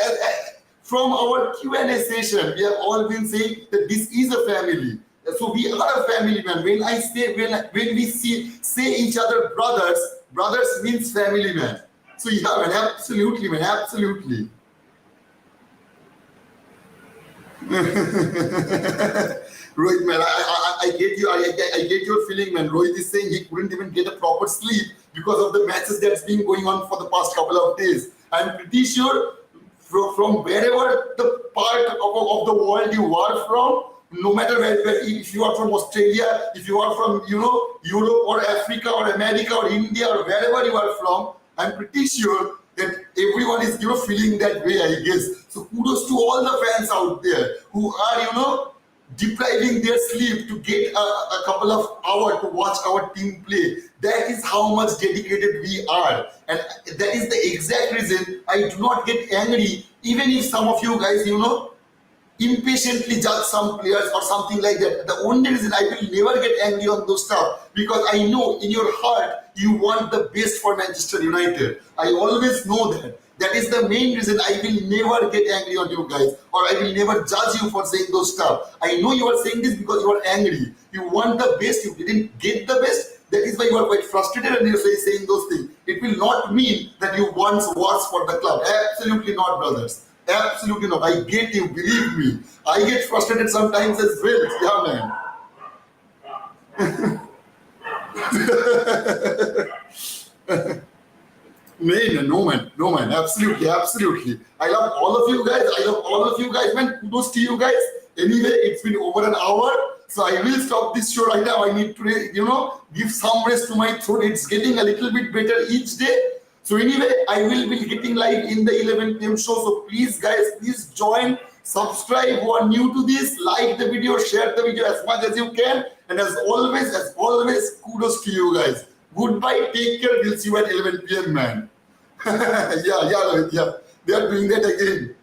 from our Q&A session, we have all been saying that this is a family. So we are a family, man. When we say each other brothers means family, man. So yeah, man, absolutely, man, absolutely. Rohit, man, I get you. I get your feeling, man. Rohit is saying he couldn't even get a proper sleep because of the matches that's been going on for the past couple of days. I'm pretty sure from wherever the part of the world you are from, no matter where, if you are from Australia, if you are from Europe or Africa or America or India or wherever you are from, I'm pretty sure that everyone is feeling that way, I guess. So kudos to all the fans out there who are depriving their sleep to get a couple of hours to watch our team play. That is how much dedicated we are. And that is the exact reason I do not get angry, even if some of you guys, impatiently judge some players or something like that. The only reason I will never get angry on those stuff, because I know in your heart you want the best for Manchester United. I always know that. That is the main reason I will never get angry on you guys, or I will never judge you for saying those stuff. I know you are saying this because you are angry. You want the best, you didn't get the best. That is why you are quite frustrated and you're saying those things. It will not mean that you want worse for the club. Absolutely not, brothers. Absolutely not. I get you, believe me. I get frustrated sometimes as well. Yeah, man. No, man. Absolutely. I love all of you guys. Man, kudos to you guys. Anyway, it's been over an hour, so I will stop this show right now. I need to, give some rest to my throat. It's getting a little bit better each day. So anyway, I will be getting live in the 11 p.m. show. So please, guys, please join, subscribe who are new to this, like the video, share the video as much as you can. And as always, kudos to you guys. Goodbye, take care. We'll see you at 11 p.m. man. yeah. They are doing that again.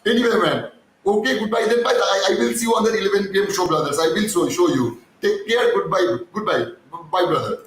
Anyway, man. Okay, goodbye then. Bye. I will see you on the 11 p.m. show, brothers. I will show you. Take care. Goodbye. Bye, brother.